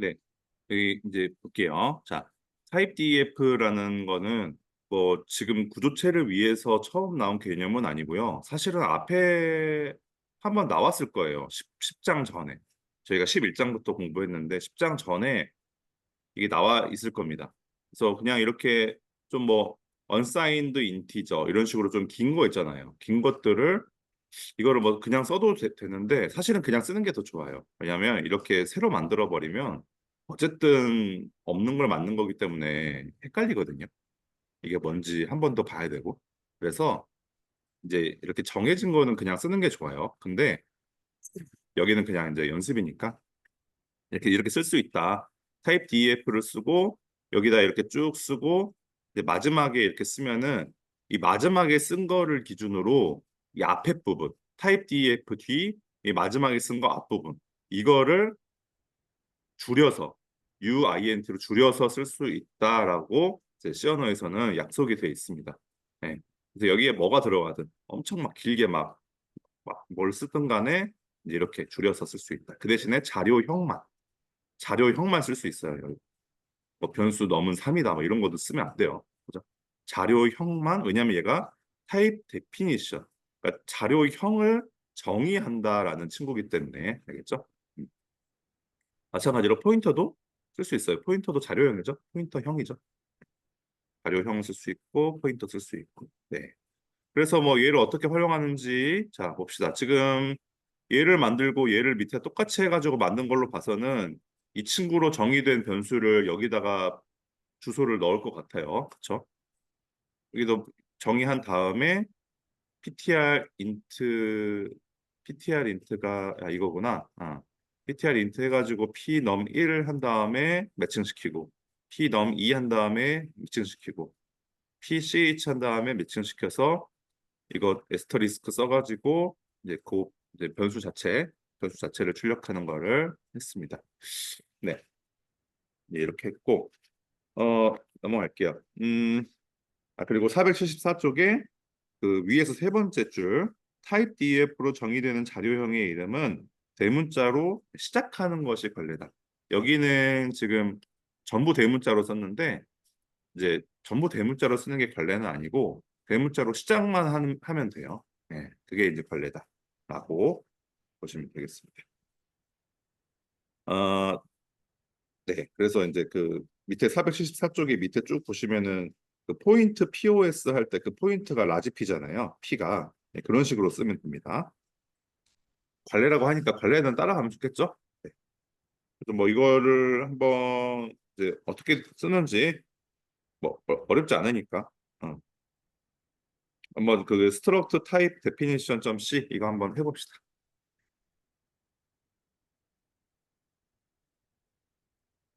네, 여기 이제 볼게요. 자, 타입 DEF라는 거는 뭐 지금 구조체를 위해서 처음 나온 개념은 아니고요. 사실은 앞에 한번 나왔을 거예요. 10장 전에. 저희가 11장부터 공부했는데 10장 전에 이게 나와 있을 겁니다. 그래서 그냥 이렇게 좀 뭐 unsigned integer 이런 식으로 좀 긴 거 있잖아요. 긴 것들을 이거를 뭐 그냥 써도 되는데 사실은 그냥 쓰는 게 더 좋아요. 왜냐하면 이렇게 새로 만들어 버리면 어쨌든 없는 걸 만든 거기 때문에 헷갈리거든요. 이게 뭔지 한 번 더 봐야 되고. 그래서 이제 이렇게 정해진 거는 그냥 쓰는 게 좋아요. 근데 여기는 그냥 이제 연습이니까 이렇게 쓸 수 있다. 타입 DEF를 쓰고 여기다 이렇게 쭉 쓰고 이제 마지막에 이렇게 쓰면은 이 마지막에 쓴 거를 기준으로 이 앞에 부분 타입 DEF 뒤 이 마지막에 쓴 거 앞부분 이거를 줄여서 UINT로 줄여서 쓸 수 있다라고 이제 C 언어에서는 약속이 돼 있습니다. 네. 그래서 여기에 뭐가 들어가든 엄청 막 길게 막 뭘 쓰든 간에 이제 이렇게 줄여서 쓸 수 있다. 그 대신에 자료형만 쓸 수 있어요. 여기. 뭐 변수 넘은 3이다 뭐 이런 것도 쓰면 안 돼요. 그죠? 자료형만 왜냐면 얘가 타입 데피니션 그러니까 자료형을 정의한다라는 친구기 때문에 알겠죠? 음. 마찬가지로 포인터도 쓸 수 있어요. 포인터도 자료형이죠. 포인터형이죠. 자료형 쓸 수 있고 포인터 쓸 수 있고. 네. 그래서 뭐 얘를 어떻게 활용하는지 자 봅시다. 지금 얘를 만들고 얘를 밑에 똑같이 해가지고 만든 걸로 봐서는 이 친구로 정의된 변수를 여기다가 주소를 넣을 것 같아요. 그렇죠? 여기도 정의한 다음에 ptr 이거구나. ptr int 해가지고 p num 1 한 다음에 매칭시키고 p num 2 한 다음에 매칭시키고 pch 한 다음에 매칭시켜서 이거 에스터리스크 써가지고 이제 이제 변수 자체를 출력하는 거를 했습니다. 네, 네, 이렇게 했고 넘어갈게요. 그리고 474쪽에 그 위에서 세 번째 줄 타입 DEF로 정의되는 자료형의 이름은 대문자로 시작하는 것이 관례다. 여기는 지금 전부 대문자로 썼는데 이제 전부 대문자로 쓰는 게 관례는 아니고 대문자로 시작만 하면 돼요. 네, 그게 이제 관례다라고 보시면 되겠습니다. 어, 네, 그래서 이제 그 밑에 474쪽에 밑에 쭉 보시면은 그 포인트 POS 할 때 그 포인트가 라지 P잖아요. P가 네, 그런 식으로 쓰면 됩니다. 관례라고 하니까 관례는 따라가면 좋겠죠? 네. 그래서 뭐 이거를 한번 이제 어떻게 쓰는지 뭐 어렵지 않으니까 한번 그 스트럭트 타입 데피니션 점 C 이거 한번 해봅시다.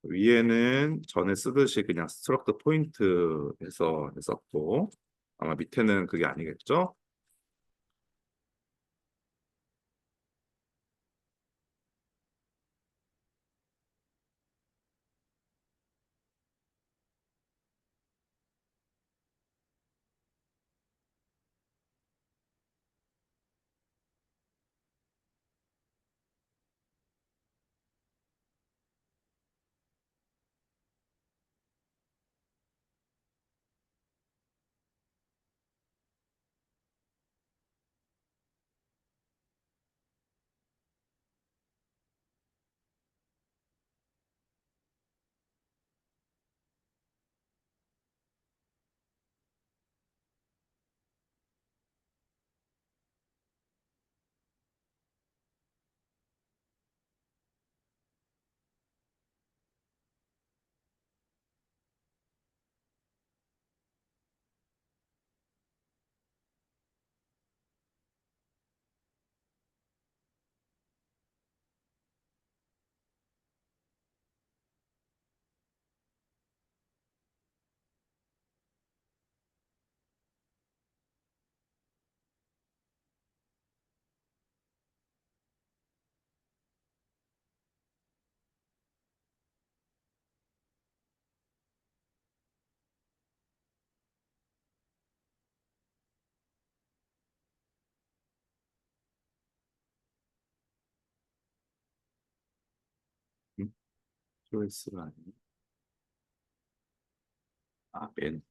위에는 전에 쓰듯이 그냥 스트럭트 포인트에서 했었고 아마 밑에는 그게 아니겠죠? POS가 아니고 맨.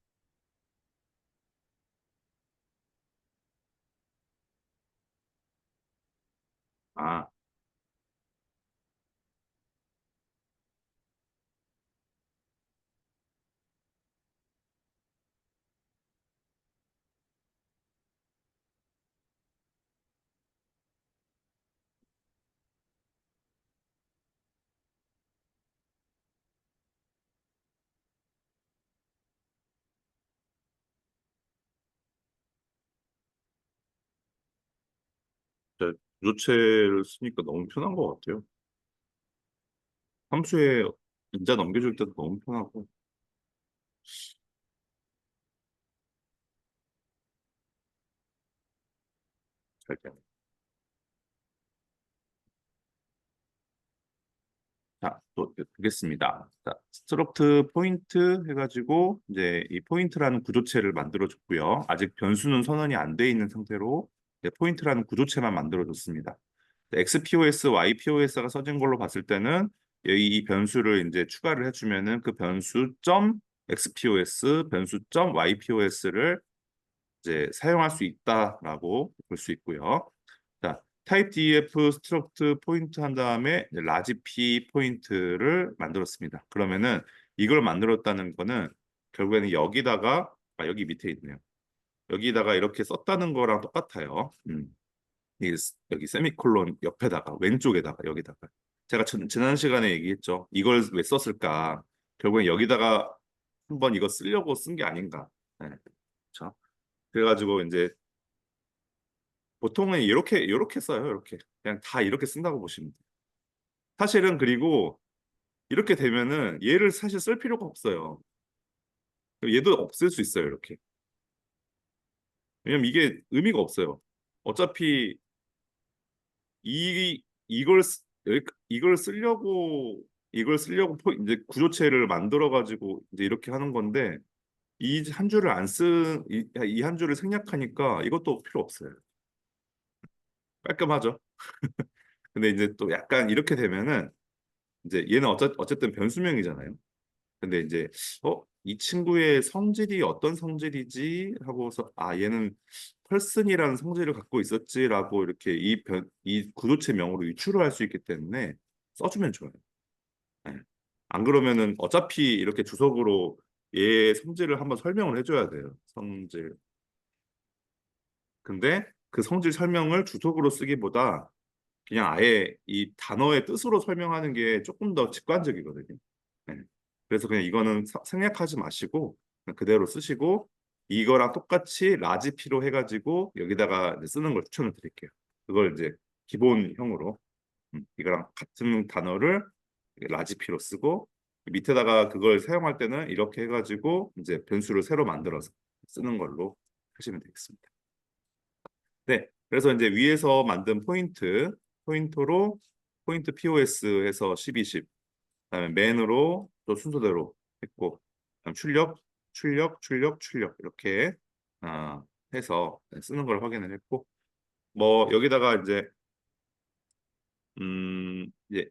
아, 진짜 구조체를 쓰니까 너무 편한 것 같아요. 함수에 인자 넘겨줄 때도 너무 편하고. 잘 돼. 자, 또 보겠습니다. 자, 스트럭트 포인트 해가지고 이제 이 포인트라는 구조체를 만들어줬고요. 아직 변수는 선언이 안 돼 있는 상태로 이제 포인트라는 구조체만 만들어줬습니다. XPOS, YPOS가 써진 걸로 봤을 때는 이 변수를 이제 추가를 해주면은 그 변수 점 XPOS, 변수 점 YPOS를 이제 사용할 수 있다라고 볼 수 있고요. 자, 타입 def 스트럭트 포인트 한 다음에 라지 p 포인트를 만들었습니다. 그러면은 이걸 만들었다는 거는 결국에는 여기다가 여기 밑에 있네요. 여기다가 이렇게 썼다는 거랑 똑같아요. 여기 세미콜론 옆에다가 왼쪽에다가 여기다가 제가 지난 시간에 얘기했죠. 이걸 왜 썼을까? 결국엔 여기다가 한번 이거 쓰려고 쓴 게 아닌가. 네, 그렇죠. 그래가지고 이제 보통은 이렇게 써요. 이렇게 그냥 다 이렇게 쓴다고 보시면 돼요. 사실은 그리고 이렇게 되면은 얘를 사실 쓸 필요가 없어요. 얘도 없앨 수 있어요. 이렇게. 왜냐면 이게 의미가 없어요. 어차피 이걸 쓰려고 이제 구조체를 만들어 가지고 이제 이렇게 하는 건데 이 한 줄을 안 쓴 이 한 줄을 생략하니까 이것도 필요 없어요. 깔끔하죠. 근데 이제 또 약간 이렇게 되면은 이제 얘는 어쨌든 변수명이잖아요. 근데 이제 이 친구의 성질이 어떤 성질이지 하고서 얘는 펄슨이라는 성질을 갖고 있었지라고 이렇게 이 구조체명으로 유추를 할 수 있기 때문에 써주면 좋아요. 네. 안 그러면은 어차피 이렇게 주석으로 얘의 성질을 한번 설명을 해줘야 돼요. 성질. 근데 그 성질 설명을 주석으로 쓰기보다 그냥 아예 이 단어의 뜻으로 설명하는 게 조금 더 직관적이거든요. 네. 그래서 그냥 이거는 생략하지 마시고 그냥 그대로 쓰시고 이거랑 똑같이 라지 피로 해가지고 여기다가 이제 쓰는 걸 추천을 드릴게요. 그걸 이제 기본형으로 이거랑 같은 단어를 라지 피로 쓰고 밑에다가 그걸 사용할 때는 이렇게 해가지고 이제 변수를 새로 만들어서 쓰는 걸로 하시면 되겠습니다. 네, 그래서 이제 위에서 만든 포인터로 포인트 POS 해서 12, 10, 그다음에 맨으로 또 순서대로 했고, 그다음 출력 이렇게 해서 쓰는 걸 확인을 했고, 뭐 여기다가 이제 이제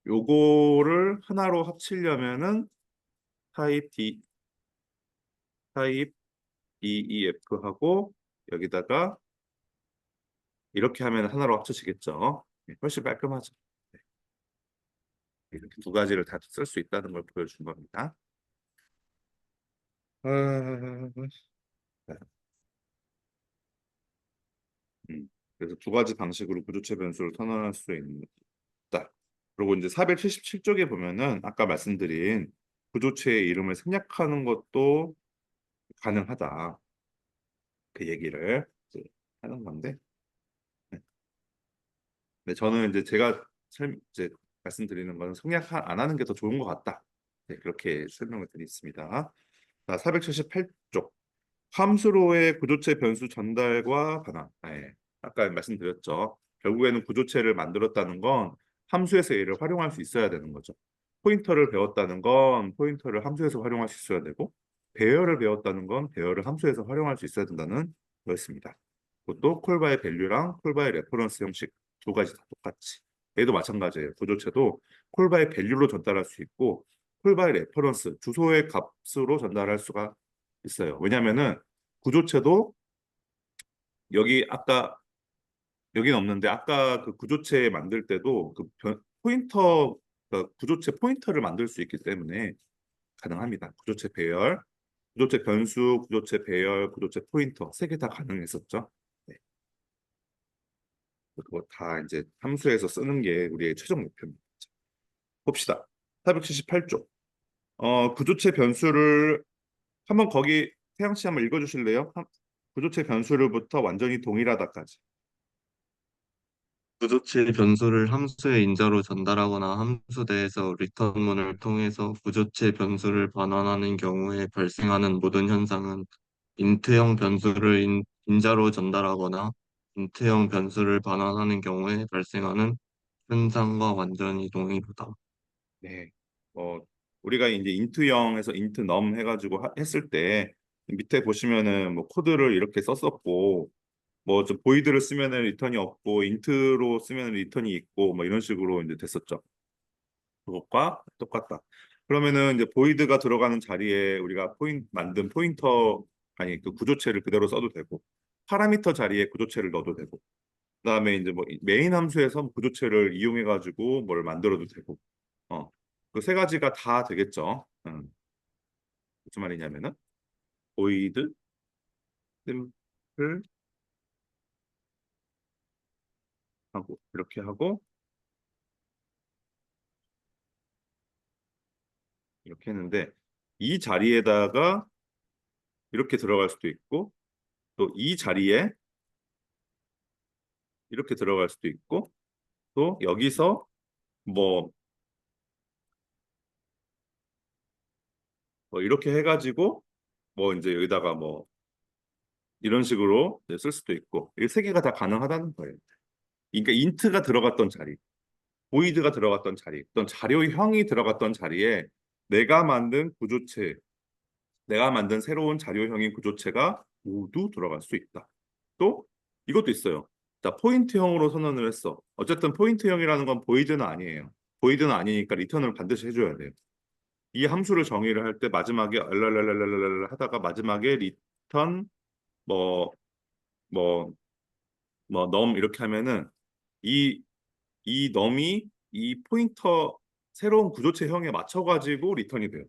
요거를 하나로 합치려면은 타입 D, 타입 DEF 하고 여기다가 이렇게 하면 하나로 합쳐지겠죠. 네, 훨씬 깔끔하죠. 네, 이렇게 두 가지를 다 쓸 수 있다는 걸 보여준 겁니다. 그래서 두 가지 방식으로 구조체 변수를 선언할 수 있다. 그리고 이제 477쪽에 보면은 아까 말씀드린 구조체의 이름을 생략하는 것도 가능하다. 그 얘기를 이제 하는 건데. 네. 근데 저는 이제 제가 이제 말씀드리는 거는 생략 안 하는 게 더 좋은 것 같다. 네, 그렇게 설명을 드리겠습니다. 자, 478쪽. 함수로의 구조체 변수 전달과 반환. 네. 아까 말씀드렸죠. 결국에는 구조체를 만들었다는 건 함수에서 얘를 활용할 수 있어야 되는 거죠. 포인터를 배웠다는 건 포인터를 함수에서 활용할 수 있어야 되고 배열을 배웠다는 건 배열을 함수에서 활용할 수 있어야 된다는 거였습니다. 그것도 콜바의 밸류랑 콜바의 레퍼런스 형식 두 가지 다 똑같이. 얘도 마찬가지예요. 구조체도 콜바의 밸류로 전달할 수 있고 콜바의 레퍼런스, 주소의 값으로 전달할 수가 있어요. 왜냐면은 구조체도 여기 아까 여기는 없는데 아까 그 구조체 만들 때도 그 포인터 그 구조체 포인터를 만들 수 있기 때문에 가능합니다. 구조체 배열, 구조체 변수, 구조체 배열, 구조체 포인터 세 개 다 가능했었죠. 네, 그거 다 이제 함수에서 쓰는 게 우리의 최종 목표입니다. 봅시다. 478쪽. 구조체 변수를 한번 거기 태영 씨 한번 읽어주실래요? 구조체 변수를부터 완전히 동일하다까지. 구조체 변수를 함수의 인자로 전달하거나 함수 내에서 리턴문을 통해서 구조체 변수를 반환하는 경우에 발생하는 모든 현상은 인트형 변수를 인자로 전달하거나 인트형 변수를 반환하는 경우에 발생하는 현상과 완전히 동일하다. 네. 우리가 이제 인트형에서 인트 넘 해가지고 했을 때 밑에 보시면은 뭐 코드를 이렇게 썼었고 뭐 좀 보이드를 쓰면은 리턴이 없고 인트로 쓰면은 리턴이 있고 뭐 이런 식으로 이제 됐었죠. 그것과 똑같다. 그러면은 이제 보이드가 들어가는 자리에 우리가 만든 포인터 아니 그 구조체를 그대로 써도 되고 파라미터 자리에 구조체를 넣어도 되고 그다음에 이제 뭐 메인 함수에서 구조체를 이용해 가지고 뭘 만들어도 되고 그 세 가지가 다 되겠죠. 무슨 말이냐면은 보이드 심플 하고 이렇게 하고 이렇게 했는데 이 자리에다가 이렇게 들어갈 수도 있고 또 이 자리에 이렇게 들어갈 수도 있고 또 여기서 뭐, 뭐 이렇게 해가지고 뭐 이제 여기다가 뭐 이런 식으로 이제 쓸 수도 있고 이 세 개가 다 가능하다는 거예요. 그러니까 인트가 들어갔던 자리, 보이드가 들어갔던 자리, 어떤 자료형이 들어갔던 자리에 내가 만든 구조체, 내가 만든 새로운 자료형인 구조체가 모두 들어갈 수 있다. 또 이것도 있어요. 자, 포인트형으로 선언을 했어. 어쨌든 포인트형이라는 건 보이드는 아니에요. 보이드는 아니니까 리턴을 반드시 해줘야 돼요. 이 함수를 정의를 할 때 마지막에 얼랄랄랄랄랄 하다가 마지막에 리턴 뭐 뭐 뭐 넘 이렇게 하면은 이 이 넘이 이 포인터 새로운 구조체형에 맞춰가지고 리턴이 돼요.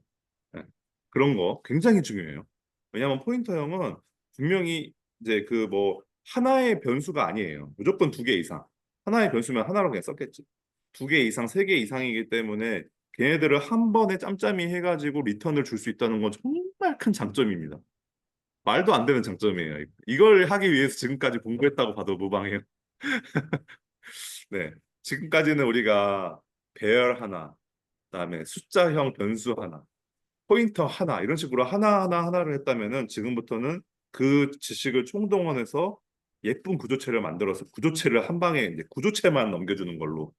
네. 그런 거 굉장히 중요해요. 왜냐하면 포인터형은 분명히 이제 그 뭐 하나의 변수가 아니에요. 무조건 두 개 이상. 하나의 변수면 하나로 그냥 썼겠지. 두 개 이상, 세 개 이상이기 때문에 걔네들을 한 번에 짬짬이 해가지고 리턴을 줄 수 있다는 건 정말 큰 장점입니다. 말도 안 되는 장점이에요. 이걸 하기 위해서 지금까지 공부했다고 봐도 무방해요. 네. 지금까지는 우리가 배열 하나, 그다음에 숫자형 변수 하나, 포인터 하나 이런 식으로 하나하나 하나를 했다면은 지금부터는 그 지식을 총동원해서 예쁜 구조체를 만들어서 구조체를 한 방에 이제 구조체만 넘겨주는 걸로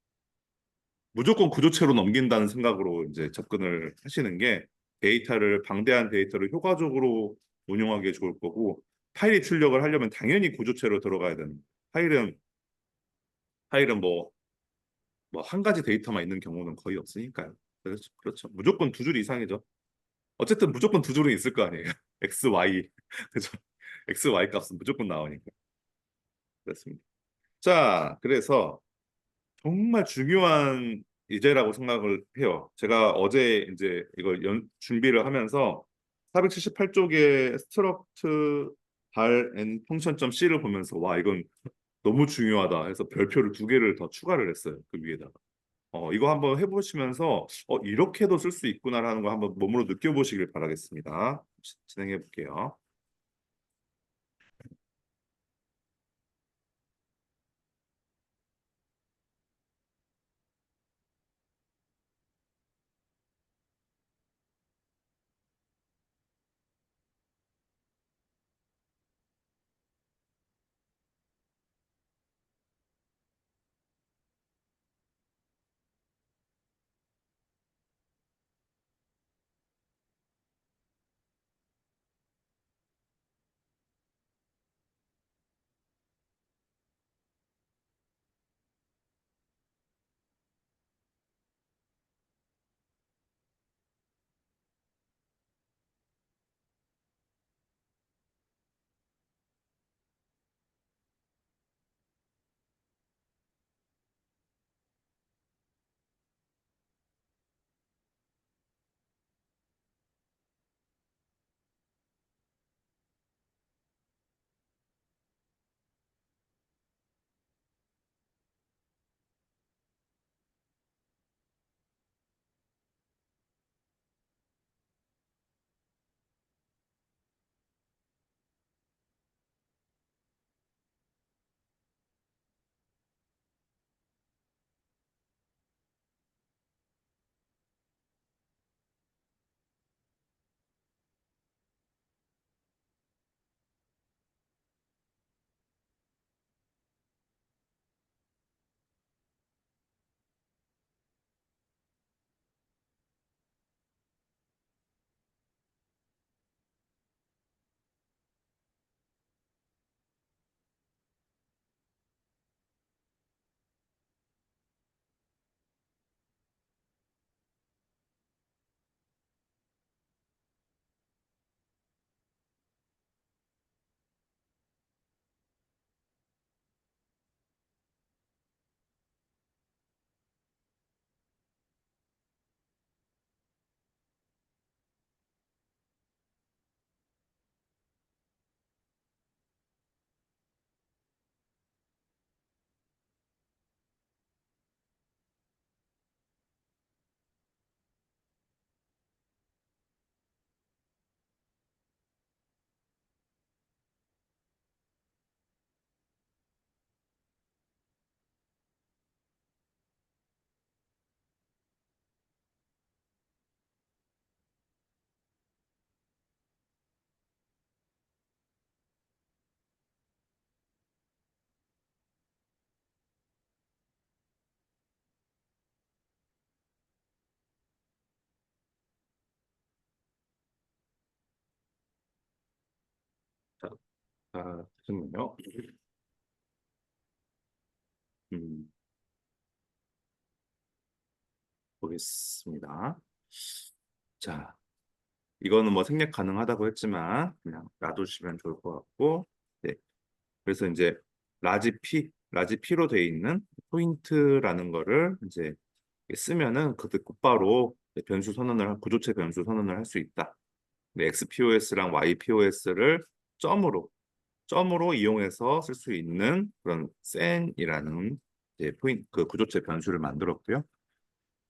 무조건 구조체로 넘긴다는 생각으로 이제 접근을 하시는 게 데이터를 방대한 데이터를 효과적으로 운용하기에 좋을 거고 파일이 출력을 하려면 당연히 구조체로 들어가야 되는 파일은 뭐 한 가지 데이터만 있는 경우는 거의 없으니까요. 그렇죠. 무조건 두 줄 이상이죠. 어쨌든 무조건 두 줄은 있을 거 아니에요. x, y. 그죠? x, y 값은 무조건 나오니까. 그렇습니다. 자, 그래서 정말 중요한 예제라고 생각을 해요. 제가 어제 이제 이걸 준비를 하면서 478쪽의 스트럭트 발 앤 펑션 C를 보면서 와, 이건 너무 중요하다 해서 별표를 두 개를 더 추가를 했어요. 그 위에다가. 이거 한번 해보시면서 이렇게도 쓸 수 있구나라는 거 한번 몸으로 느껴보시길 바라겠습니다. 진행해 볼게요. 자, 잠시만요. 음, 보겠습니다. 자, 이거는 뭐 생략 가능하다고 했지만 그냥 놔두시면 좋을 것 같고, 네. 그래서 이제 라지 P로 돼 있는 포인트라는 거를 이제 쓰면은 그때 곧바로 변수 선언을 구조체 변수 선언을 할 수 있다. XPOS랑 YPOS를 점으로 이용해서 쓸 수 있는 그런 센이라는 이제 포인트 그 구조체 변수를 만들었고요.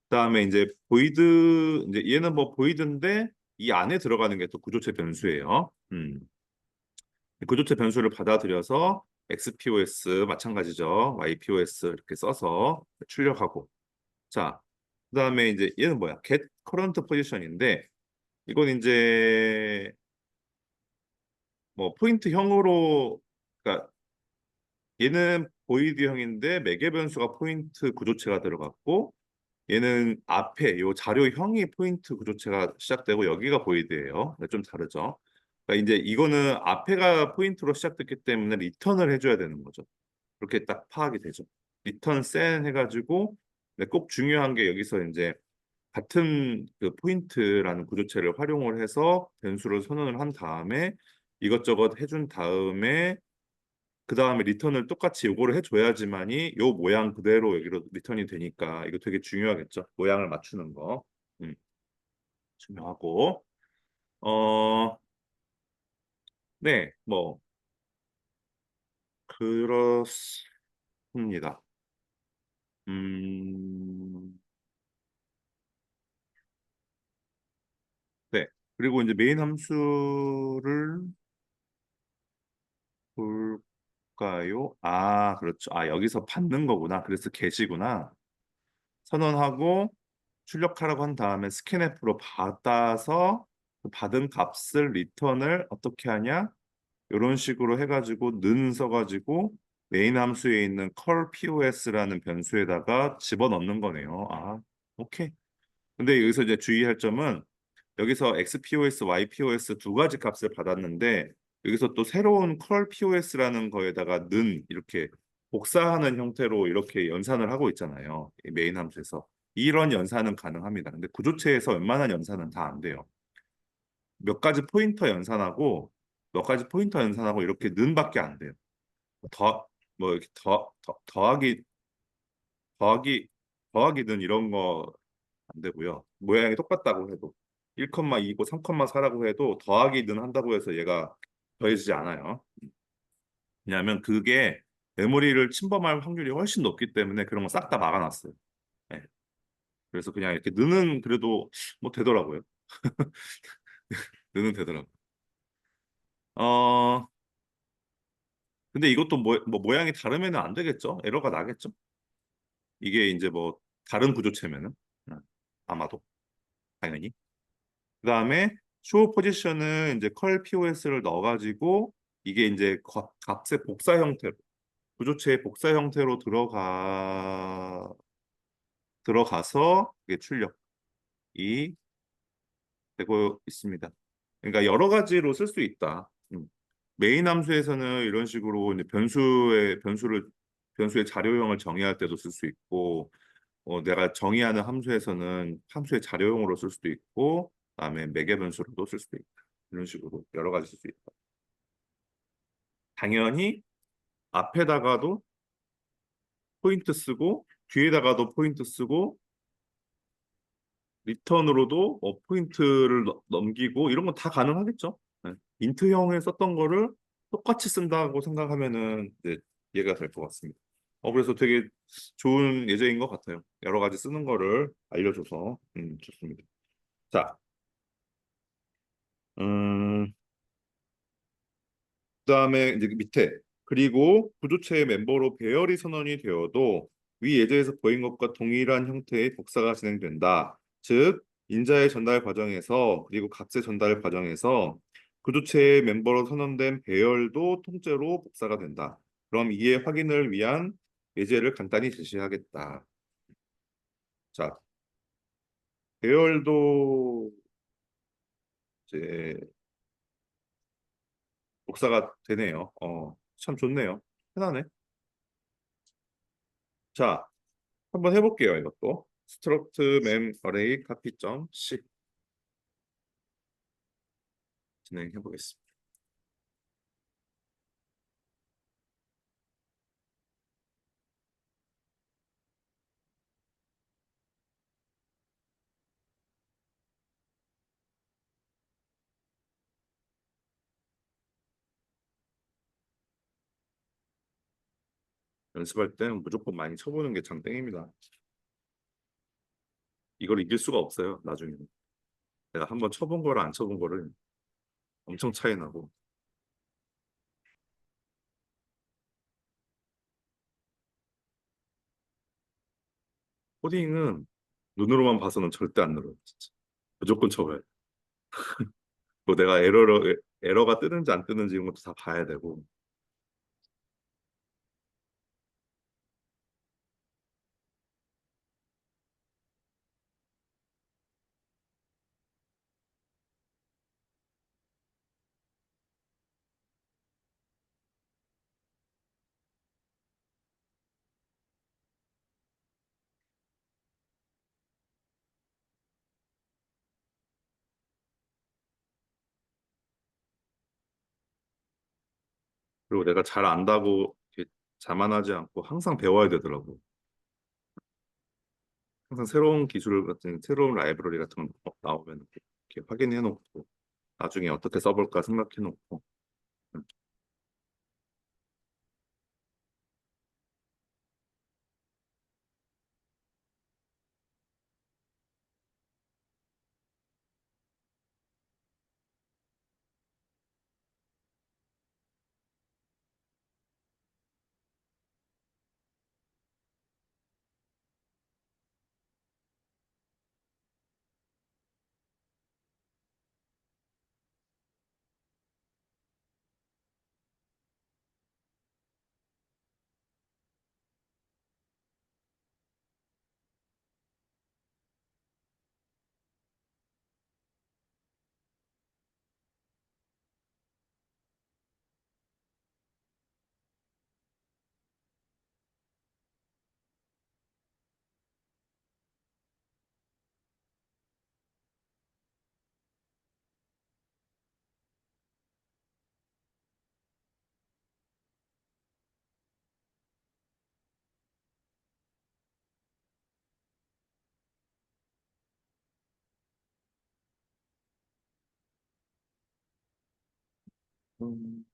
그다음에 이제 보이드 이제 얘는 뭐 보이드인데 이 안에 들어가는 게 또 구조체 변수예요. 구조체 변수를 받아들여서 XPOS 마찬가지죠. YPOS 이렇게 써서 출력하고. 자, 그다음에 이제 얘는 뭐야? get current position인데 이건 이제 뭐 포인트형으로 그러니까 얘는 보이드형인데 매개 변수가 포인트 구조체가 들어갔고 얘는 앞에 요 자료형이 포인트 구조체가 시작되고 여기가 보이드예요. 네, 좀 다르죠. 그러니까 이제 이거는 앞에가 포인트로 시작됐기 때문에 리턴을 해줘야 되는 거죠. 그렇게 딱 파악이 되죠. 리턴 센 해가지고 네, 꼭 중요한 게 여기서 이제 같은 그 포인트라는 구조체를 활용을 해서 변수를 선언을 한 다음에 이것저것 해준 다음에 그 다음에 리턴을 똑같이 요거를 해줘야지만이 요 모양 그대로 여기로 리턴이 되니까 이거 되게 중요하겠죠. 모양을 맞추는 거. 음, 중요하고 어, 네, 뭐 그렇습니다. 음, 네. 그리고 이제 메인 함수를 볼까요? 아, 그렇죠. 아, 여기서 받는 거구나. 그래서 get이구나. 선언하고 출력하라고 한 다음에 스캔F로 받아서 그 받은 값을 리턴을 어떻게 하냐? 이런 식으로 해가지고 는 써가지고 메인 함수에 있는 call POS라는 변수에다가 집어넣는 거네요. 아, 오케이. 근데 여기서 이제 주의할 점은 여기서 XPOS, YPOS 두 가지 값을 받았는데 여기서 또 새로운 call POS라는 거에다가 는 이렇게 복사하는 형태로 이렇게 연산을 하고 있잖아요. 이 메인 함수에서. 이런 연산은 가능합니다. 근데 구조체에서 웬만한 연산은 다 안 돼요. 몇 가지 포인터 연산하고 몇 가지 포인터 연산하고 이렇게 는밖에 안 돼요. 더 뭐 이렇게 더하기 더하기는 이런 거 안 되고요. 모양이 똑같다고 해도 1,2고 3,4라고 해도 더하기는 한다고 해서 얘가 더해지지 않아요. 왜냐하면 그게 메모리를 침범할 확률이 훨씬 높기 때문에 그런 거 싹 다 막아놨어요. 네. 그래서 그냥 이렇게 느는 그래도 뭐 되더라고요. 느는 되더라고요. 어, 근데 이것도 뭐 모양이 다르면 안 되겠죠? 에러가 나겠죠? 이게 이제 뭐 다른 구조체면은 음, 아마도 당연히. 그다음에 show 포지션은 이제 컬 POS를 넣어가지고 이게 이제 값의 복사 형태로 구조체의 복사 형태로 들어가서 이게 출력이 되고 있습니다. 그러니까 여러 가지로 쓸 수 있다. 메인 함수에서는 이런 식으로 이제 변수의 자료형을 정의할 때도 쓸 수 있고 내가 정의하는 함수에서는 함수의 자료형으로 쓸 수도 있고, 그다음에 매개 변수로도 쓸 수도 있다. 이런 식으로 여러 가지 쓸 수 있다. 당연히 앞에다가도 포인트 쓰고, 뒤에다가도 포인트 쓰고, 리턴으로도 포인트를 넘기고 이런 건 다 가능하겠죠. 네. 인트형에 썼던 거를 똑같이 쓴다고 생각하면은 이제 이해가 될 것 같습니다. 그래서 되게 좋은 예제인 것 같아요. 여러 가지 쓰는 거를 알려줘서 좋습니다. 자, 음, 그다음에 이제 그 밑에 그리고 구조체의 멤버로 배열이 선언이 되어도 위 예제에서 보인 것과 동일한 형태의 복사가 진행된다. 즉 인자의 전달 과정에서 그리고 값의 전달 과정에서 구조체의 멤버로 선언된 배열도 통째로 복사가 된다. 그럼 이의 확인을 위한 예제를 간단히 제시하겠다. 자, 배열도 이제 복사가 되네요. 참 좋네요. 편하네. 자, 한번 해볼게요. 이것도. 스트럭트 맨 어레이 카피점 C 진행해 보겠습니다. 연습할 때는 무조건 많이 쳐보는 게 장땡입니다. 이걸 이길 수가 없어요. 나중에는. 내가 한번 쳐본 거랑 안 쳐본 거를 엄청 차이 나고. 코딩은 눈으로만 봐서는 절대 안 늘어요. 진짜. 무조건 쳐봐야 돼. 뭐 내가 에러가 뜨는지 안 뜨는지 이런 것도 다 봐야 되고. 그리고 내가 잘 안다고 이렇게 자만하지 않고 항상 배워야 되더라고. 항상 새로운 기술 같은 새로운 라이브러리 같은 거 나오면 이렇게 확인해 놓고 나중에 어떻게 써볼까 생각해 놓고. 음. 음.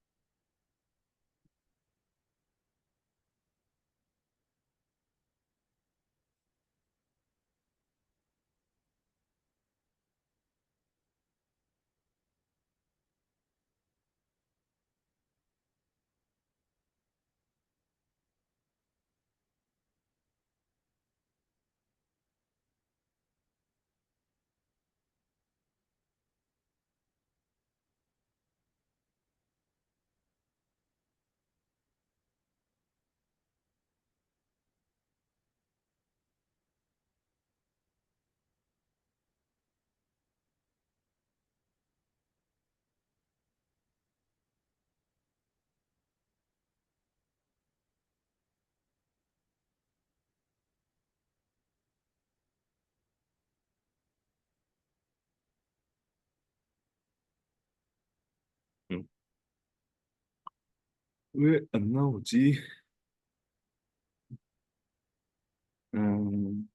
음. 왜 안 나오지? 음.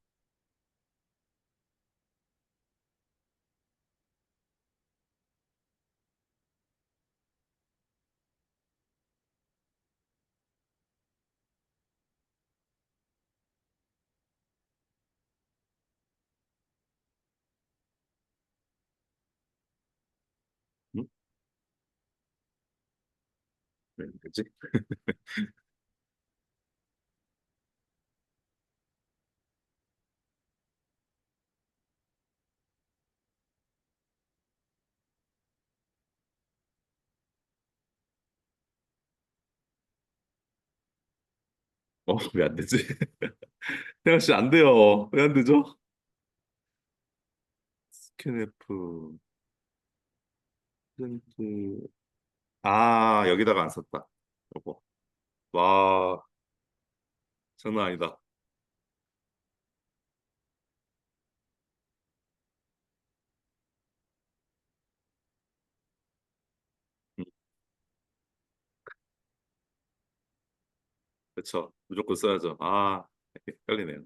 음? 왜 그지? 왜 안 되지? 태양 씨 안 돼요. 왜 안 되죠? 스캔F 프린트 아, 여기다가 안 썼다. 요거. 와, 장난 아니다. 음, 그쵸. 무조건 써야죠. 아, 헷갈리네요.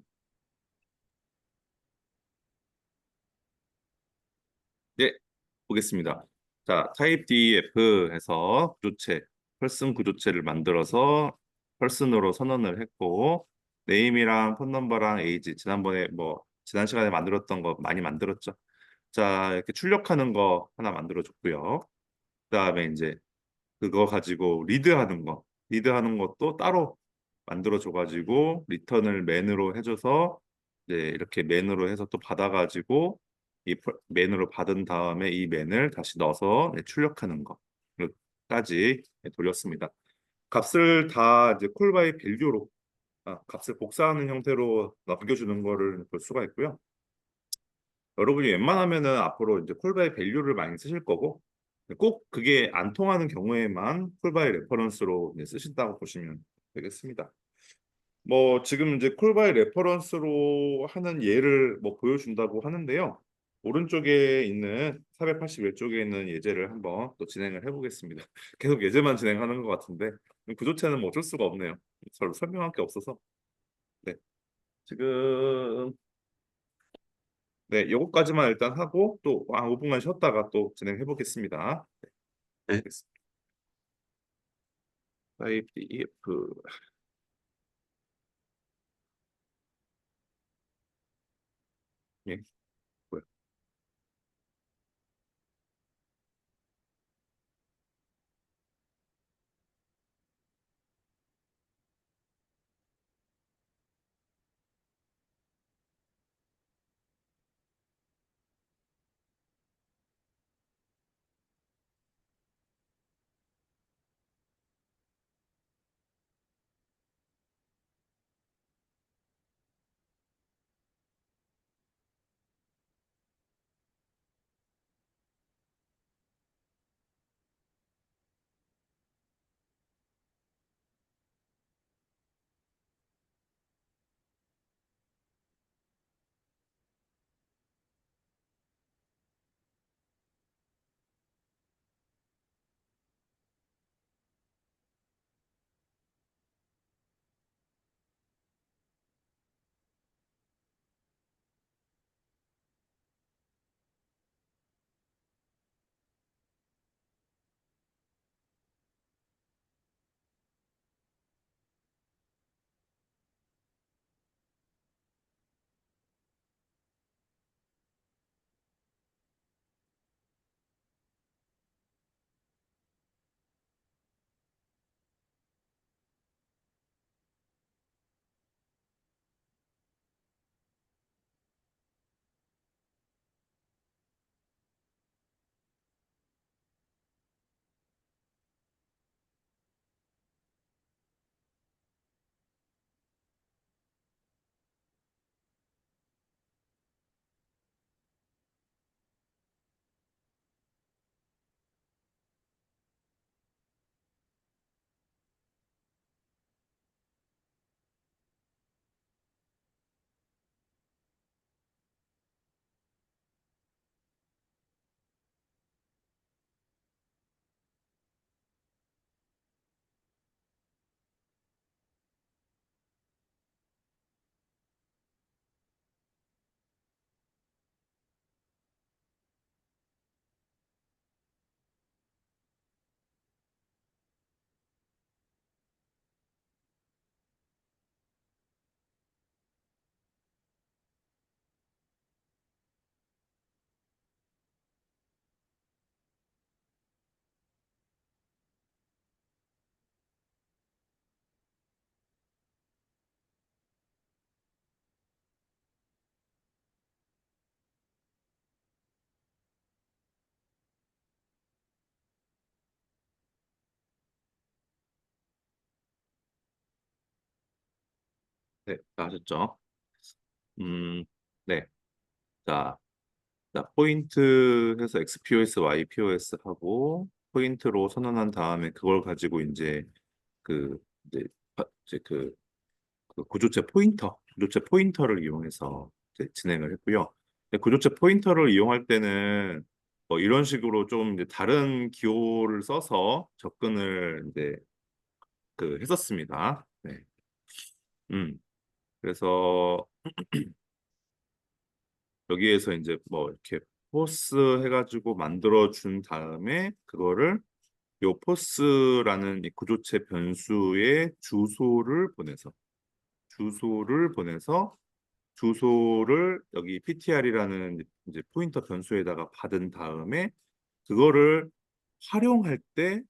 네, 보겠습니다. 자, 타입 DF 해서 구조체, 펄슨 구조체를 만들어서 펄슨으로 선언을 했고, 네임이랑 폰 넘버랑 에이지, 지난번에 뭐, 지난 시간에 만들었던 거 많이 만들었죠. 자, 이렇게 출력하는 거 하나 만들어줬고요. 그다음에 이제 그거 가지고 리드하는 거, 리드하는 것도 따로 만들어줘가지고 리턴을 맨으로 해줘서 이제 이렇게 맨으로 해서 또 받아가지고 맨으로 받은 다음에 이 맨을 다시 넣어서 네, 출력하는 거까지 돌렸습니다. 값을 다 이제 콜 바이 밸류로 값을 복사하는 형태로 남겨주는 거를 볼 수가 있고요. 여러분이 웬만하면은 앞으로 이제 콜바이 밸류를 많이 쓰실 거고 꼭 그게 안 통하는 경우에만 콜바이 레퍼런스로 이제 쓰신다고 보시면 되겠습니다. 뭐 지금 이제 콜바이 레퍼런스로 하는 예를 뭐 보여준다고 하는데요. 오른쪽에 있는 481쪽에 있는 예제를 한번 또 진행을 해보겠습니다. 계속 예제만 진행하는 것 같은데 구조체는 뭐 어쩔 수가 없네요. 서로 설명할 게 없어서. 네. 지금 네, 요거까지만 일단 하고 또 5분간 쉬었다가 또 진행해 보겠습니다. 네, 타입 DEF 예, 뭐야? 네, 다 하셨죠? 음, 네. 자, 포인트 해서 XPOS, YPOS 하고 포인트로 선언한 다음에 그걸 가지고 그 이제 이제 그 구조체 포인터를 이용해서 이제 진행을 했고요. 근데 구조체 포인터를 이용할 때는 뭐 이런 식으로 좀 이제 다른 기호를 써서 접근을 이제 했었습니다. 네. 음. 그래서 여기에서 이제 뭐 이렇게 포스 해가지고 만들어 준 다음에 그거를 요 포스라는 이 구조체 변수의 주소를 보내서 주소를 여기 ptr이라는 이제 포인터 변수에다가 받은 다음에 그거를 활용할 때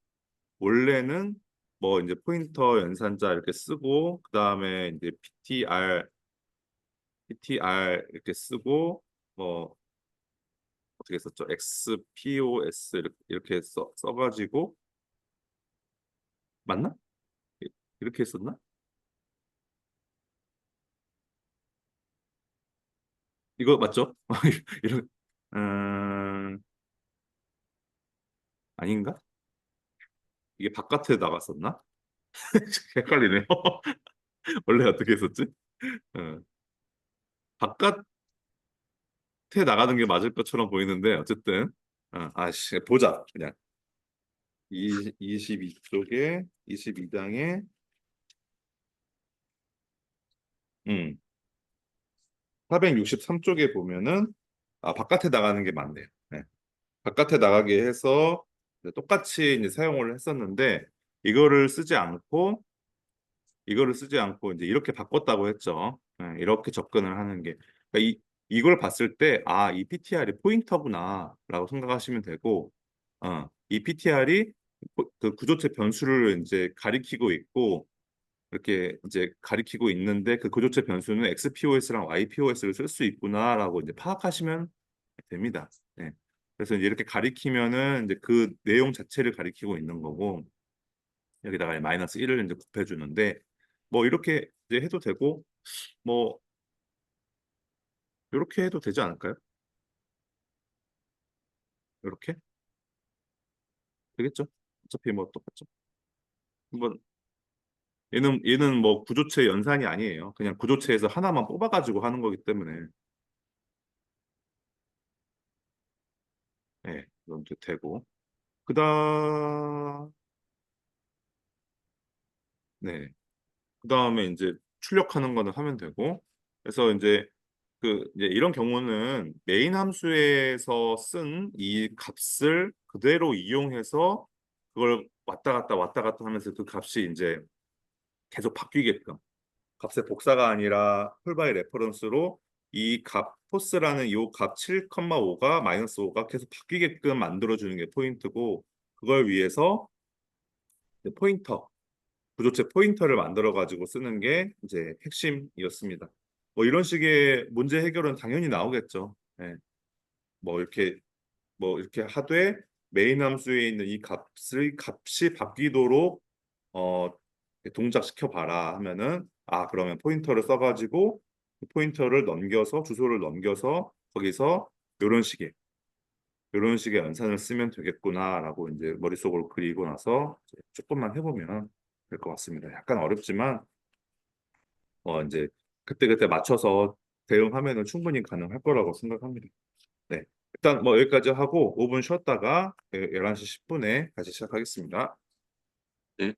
원래는 뭐 이제 포인터 연산자 이렇게 쓰고 그다음에 이제 ptr 이렇게 쓰고 뭐 어떻게 썼죠? xpos 이렇게 써가지고 맞나? 이렇게 했었나? 이거 맞죠? 이런 음, 아닌가? 이게 바깥에 나갔었나? 헷갈리네요. 원래 어떻게 했었지? 어, 바깥에 나가는 게 맞을 것처럼 보이는데 어쨌든 아씨 보자 그냥 22쪽에 22장에 463쪽에 보면은 바깥에 나가는 게 맞네요. 네. 바깥에 나가게 해서 이제 똑같이 이제 사용을 했었는데 이거를 쓰지 않고 이거를 쓰지 않고 이제 이렇게 바꿨다고 했죠. 네, 이렇게 접근을 하는 게 그러니까 이걸 봤을 때 이 PTR이 포인터구나라고 생각하시면 되고 이 PTR이 그 구조체 변수를 이제 가리키고 있고 이렇게 이제 가리키고 있는데 그 구조체 변수는 XPOS랑 YPOS를 쓸 수 있구나라고 이제 파악하시면 됩니다. 네. 그래서 이제 이렇게 가리키면은 이제 그 내용 자체를 가리키고 있는 거고 여기다가 마이너스 1을 이제 곱해 주는데 뭐 이렇게 이제 해도 되고 뭐 이렇게 해도 되지 않을까요? 이렇게 되겠죠? 어차피 뭐 똑같죠. 한번 얘는 뭐 구조체 연산이 아니에요. 그냥 구조체에서 하나만 뽑아가지고 하는 거기 때문에 네, 이건 이제 되고 그다음 네, 그다음에 이제 출력하는 거는 하면 되고 그래서 이제 이런 경우는 메인 함수에서 쓴 이 값을 그대로 이용해서 그걸 왔다 갔다 하면서 그 값이 이제 계속 바뀌게끔 값의 복사가 아니라 폴바이 레퍼런스로 이 값 포스라는 이 값 7,5가 마이너스 5가 계속 바뀌게끔 만들어 주는 게 포인트고 그걸 위해서 이제 구조체 포인터를 만들어 가지고 쓰는 게 이제 핵심이었습니다. 뭐 이런 식의 문제 해결은 당연히 나오겠죠. 예. 뭐 이렇게 하되 메인 함수에 있는 이 값이 바뀌도록 어 동작시켜 봐라 하면은 그러면 포인터를 써가지고 그 포인터를 넘겨서 주소를 넘겨서 거기서 이런 식의 연산을 쓰면 되겠구나라고 이제 머릿속으로 그리고 나서 이제 조금만 해보면 될 것 같습니다. 약간 어렵지만 이제 그때그때 맞춰서 대응하면은 충분히 가능할 거라고 생각합니다. 네. 일단 뭐 여기까지 하고 5분 쉬었다가 11시 10분에 다시 시작하겠습니다. 네.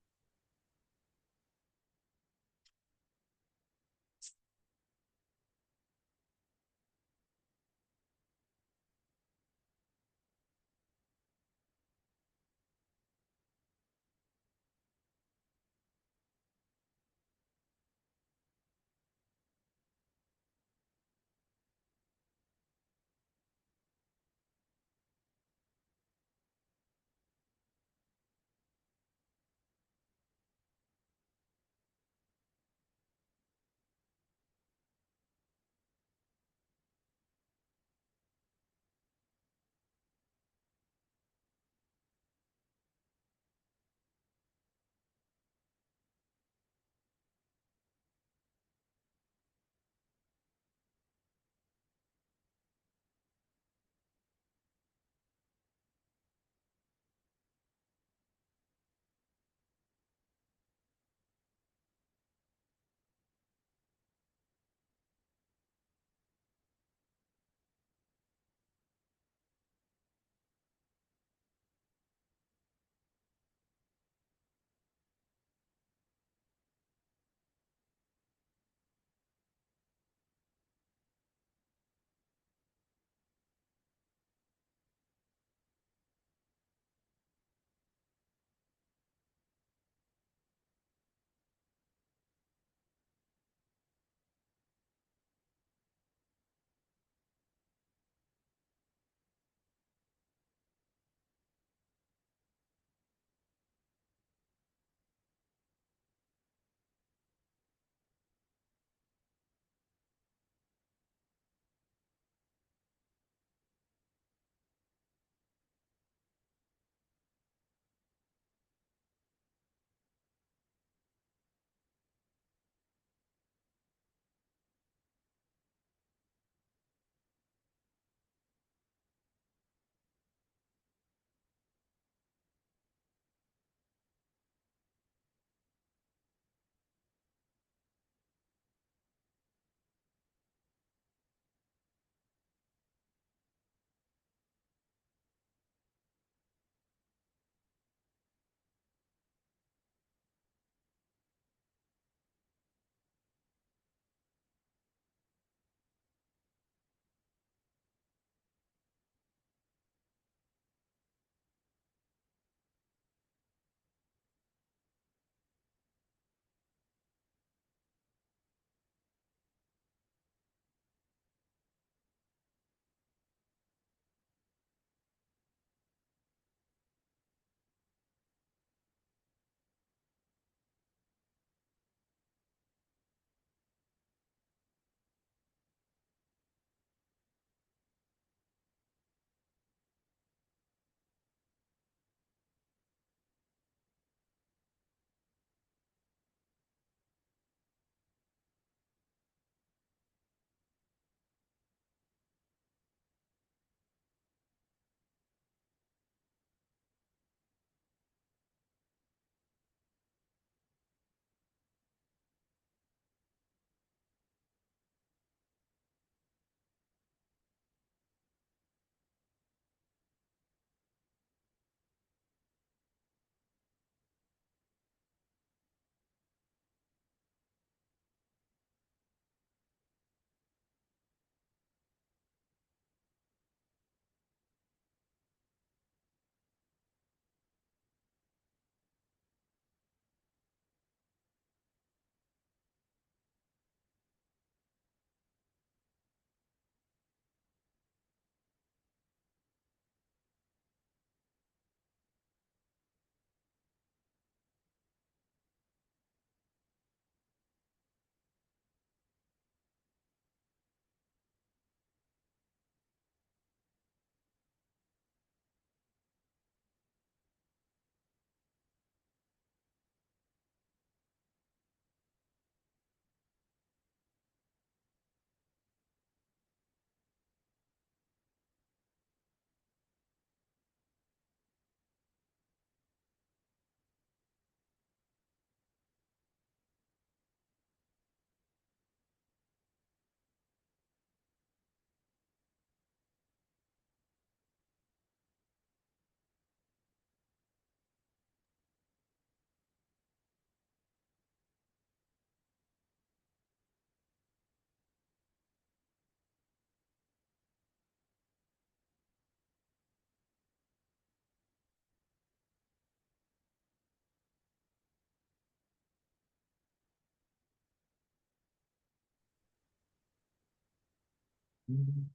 음.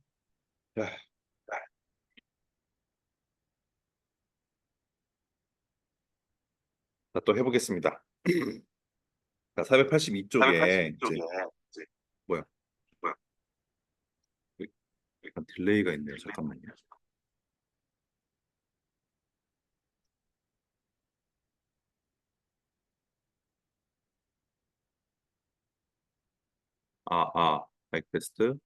자, 또 해보겠습니다. 자, 482쪽에 이제 482쪽에 이제 뭐야? 뭐야? 약간 딜레이가 있네요. 잠깐만요. 마이크 테스트.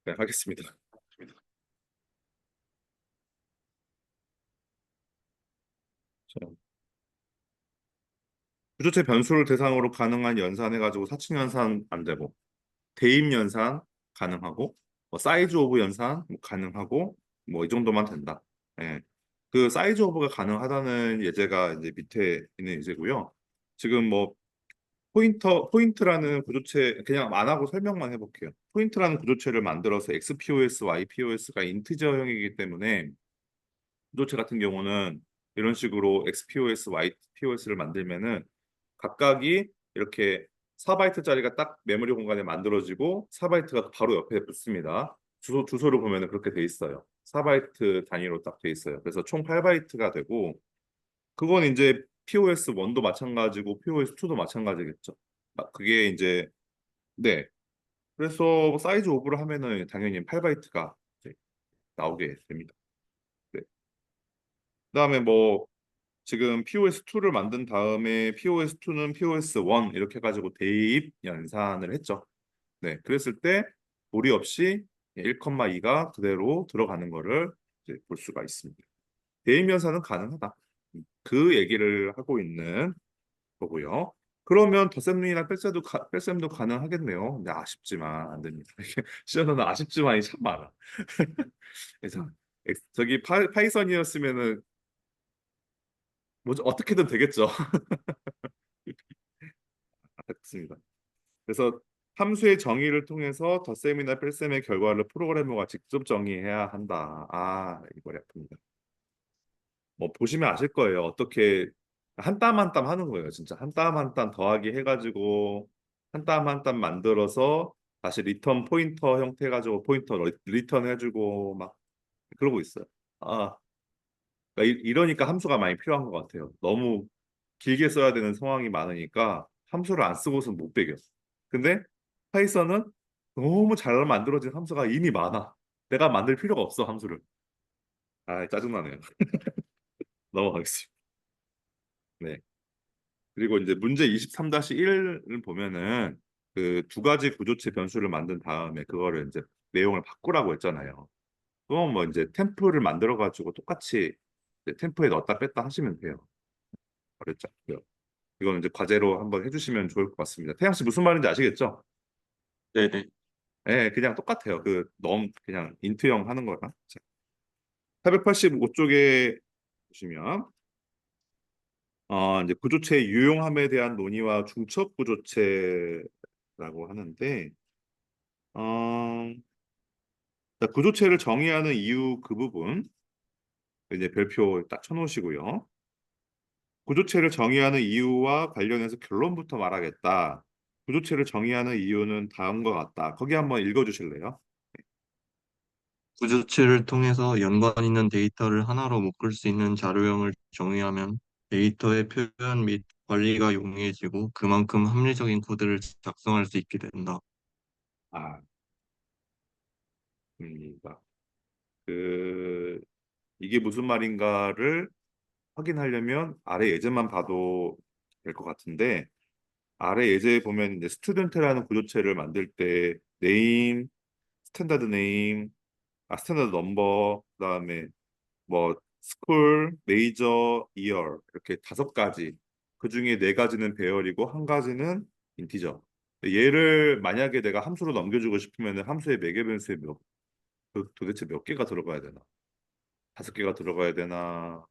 네, 하겠습니다. 자, 부조체 변수를 대상으로 가능한 연산 해가지고 사칙 연산 안 되고 대입 연산 가능하고 뭐 사이즈 오브 연산 뭐 가능하고 뭐 이 정도만 된다. 예. 그 사이즈 오브가 가능하다는 예제가 이제 밑에 있는 예제고요. 지금 뭐 포인트라는 구조체 그냥 안 하고 설명만 해볼게요. 포인트라는 구조체를 만들어서 XPOS, YPOS가 인티저형이기 때문에 구조체 같은 경우는 이런 식으로 XPOS, YPOS를 만들면은 각각이 이렇게 4바이트짜리가 딱 메모리 공간에 만들어지고 4바이트가 바로 옆에 붙습니다. 주소를 보면은 그렇게 돼 있어요. 4바이트 단위로 딱 돼 있어요. 그래서 총 8바이트가 되고 그건 이제 POS 1도 마찬가지고 POS 2도 마찬가지겠죠. 그게 이제 네. 그래서 사이즈 오브를 하면은 당연히 8바이트가 나오게 됩니다. 네. 그다음에 뭐 지금 POS2를 만든 다음에 POS2는 POS1 이렇게 해가지고 대입 연산을 했죠. 네, 그랬을 때 무리 없이 1,2가 그대로 들어가는 거를 이제 볼 수가 있습니다. 대입 연산은 가능하다. 그 얘기를 하고 있는 거고요. 그러면 덧셈이나 뺄셈도 가능하겠네요. 근데 아쉽지만 안 됩니다. 시연은 아쉽지만이 참 많아. 그래서 저기 파이썬이었으면은 뭐 어떻게든 되겠죠. 맞습니다. 그래서 함수의 정의를 통해서 덧셈이나 뺄셈의 결과를 프로그래머가 직접 정의해야 한다. 이거 약합니다. 뭐 보시면 아실 거예요. 어떻게 한 땀 한 땀 하는 거예요. 진짜 한 땀 한 땀 더하기 해가지고 한 땀 한 땀 만들어서 다시 리턴 포인터 형태 가지고 포인터 리턴 해주고 막 그러고 있어요. 아, 그러니까 이러니까 함수가 많이 필요한 것 같아요. 너무 길게 써야 되는 상황이 많으니까 함수를 안 쓰고서는 못 배겨. 근데 파이썬은 너무 잘 만들어진 함수가 이미 많아. 내가 만들 필요가 없어, 함수를. 짜증나네요. 넘어가겠습니다. 네. 그리고 이제 문제 23-1을 보면은 그 두 가지 구조체 변수를 만든 다음에 그거를 이제 내용을 바꾸라고 했잖아요. 그건 뭐 이제 템플을 만들어 가지고 똑같이 이제 템플에 넣었다 뺐다 하시면 돼요. 어렵지 않고요. 이거는 이제 과제로 한번 해주시면 좋을 것 같습니다. 태양 씨 무슨 말인지 아시겠죠? 네네. 네, 그냥 똑같아요. 그냥 인트형 하는 거랑. 자, 485쪽에 보시면 이제 구조체의 유용함에 대한 논의와 중첩 구조체라고 하는데 어, 자, 구조체를 정의하는 이유 그 부분 이제 별표 딱 쳐놓으시고요. 구조체를 정의하는 이유와 관련해서 결론부터 말하겠다. 구조체를 정의하는 이유는 다음과 같다. 거기 한번 읽어주실래요? 구조체를 통해서 연관 있는 데이터를 하나로 묶을 수 있는 자료형을 정의하면 데이터의 표현 및 관리가 용이해지고 그만큼 합리적인 코드를 작성할 수 있게 된다. 아, 입니다. 그 이게 무슨 말인가를 확인하려면 아래 예제만 봐도 될 것 같은데 아래 예제에 보면 이제 스튜던트라는 구조체를 만들 때 네임, 스탠다드 네임, 스탠다드 넘버, 그다음에 뭐 스쿨, 메이저, 이어 이렇게 5가지. 그중에 4가지는 배열이고 한 가지는 인티저. 얘를 만약에 내가 함수로 넘겨주고 싶으면 함수의 매개 변수에 도대체 몇 개가 들어가야 되나? 5개가 들어가야 되나?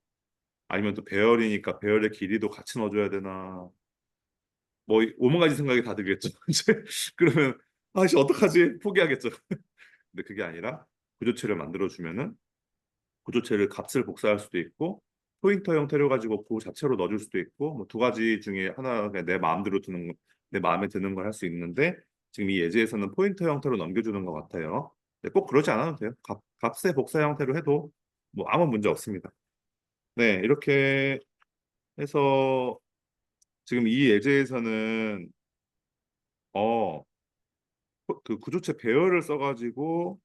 아니면 또 배열이니까 배열의 길이도 같이 넣어줘야 되나? 뭐 오만 가지 생각이 다 들겠죠. 이제 그러면 아씨 어떡하지? 포기하겠죠. 근데 그게 아니라 구조체를 만들어 주면은 구조체를 값을 복사할 수도 있고 포인터 형태로 가지고 그 자체로 넣어줄 수도 있고 뭐 2가지 중에 하나 그냥 내 마음대로 두는 내 마음에 드는 걸 할 수 있는데 지금 이 예제에서는 포인트 형태로 넘겨주는 것 같아요. 근데 꼭 그러지 않아도 돼요. 값의 복사 형태로 해도 뭐 아무 문제 없습니다. 네, 이렇게 해서 지금 이 예제에서는 어, 그 구조체 배열을 써가지고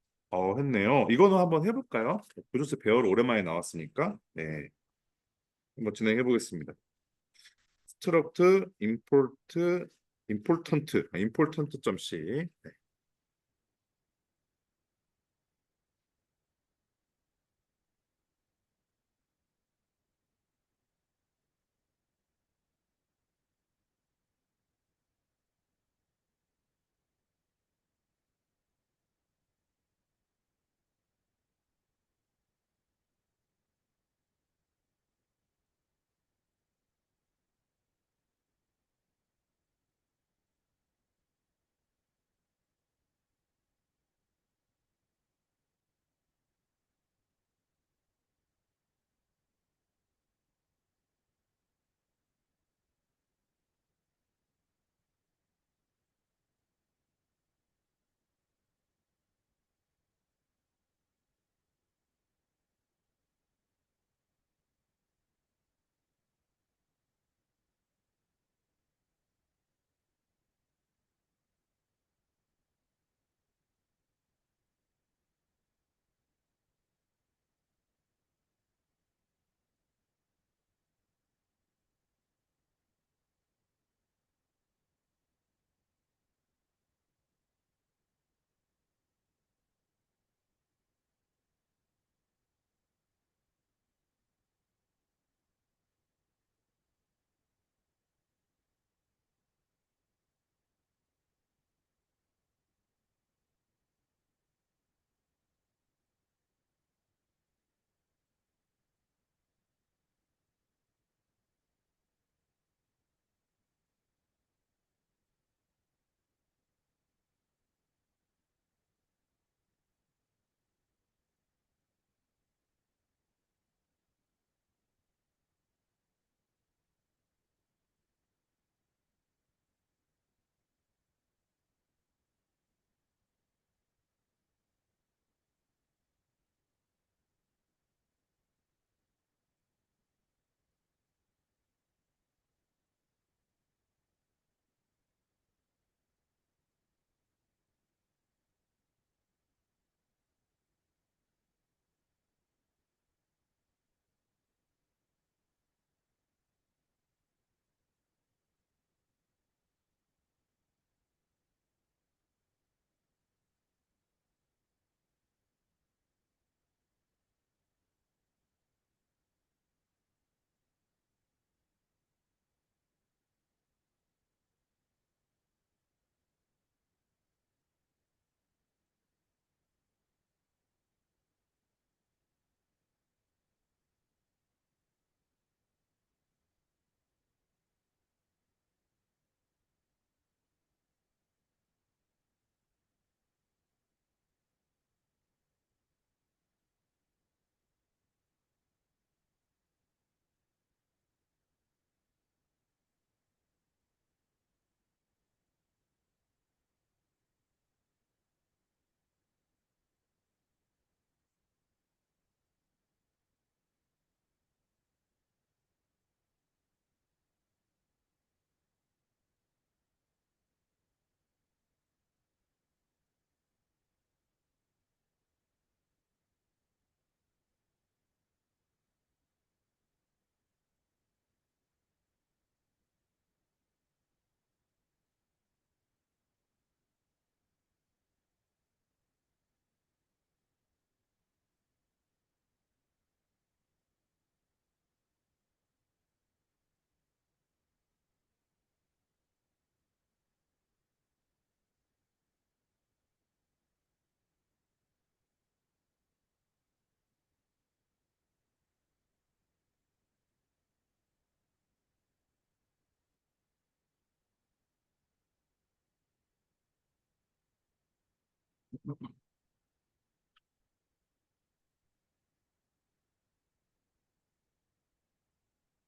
했네요. 이거는 한번 해볼까요? 구조체 배열 오랜만에 나왔으니까 네, 한번 진행해 보겠습니다. 스트럭트 임포트 임포턴트 점 C. 네.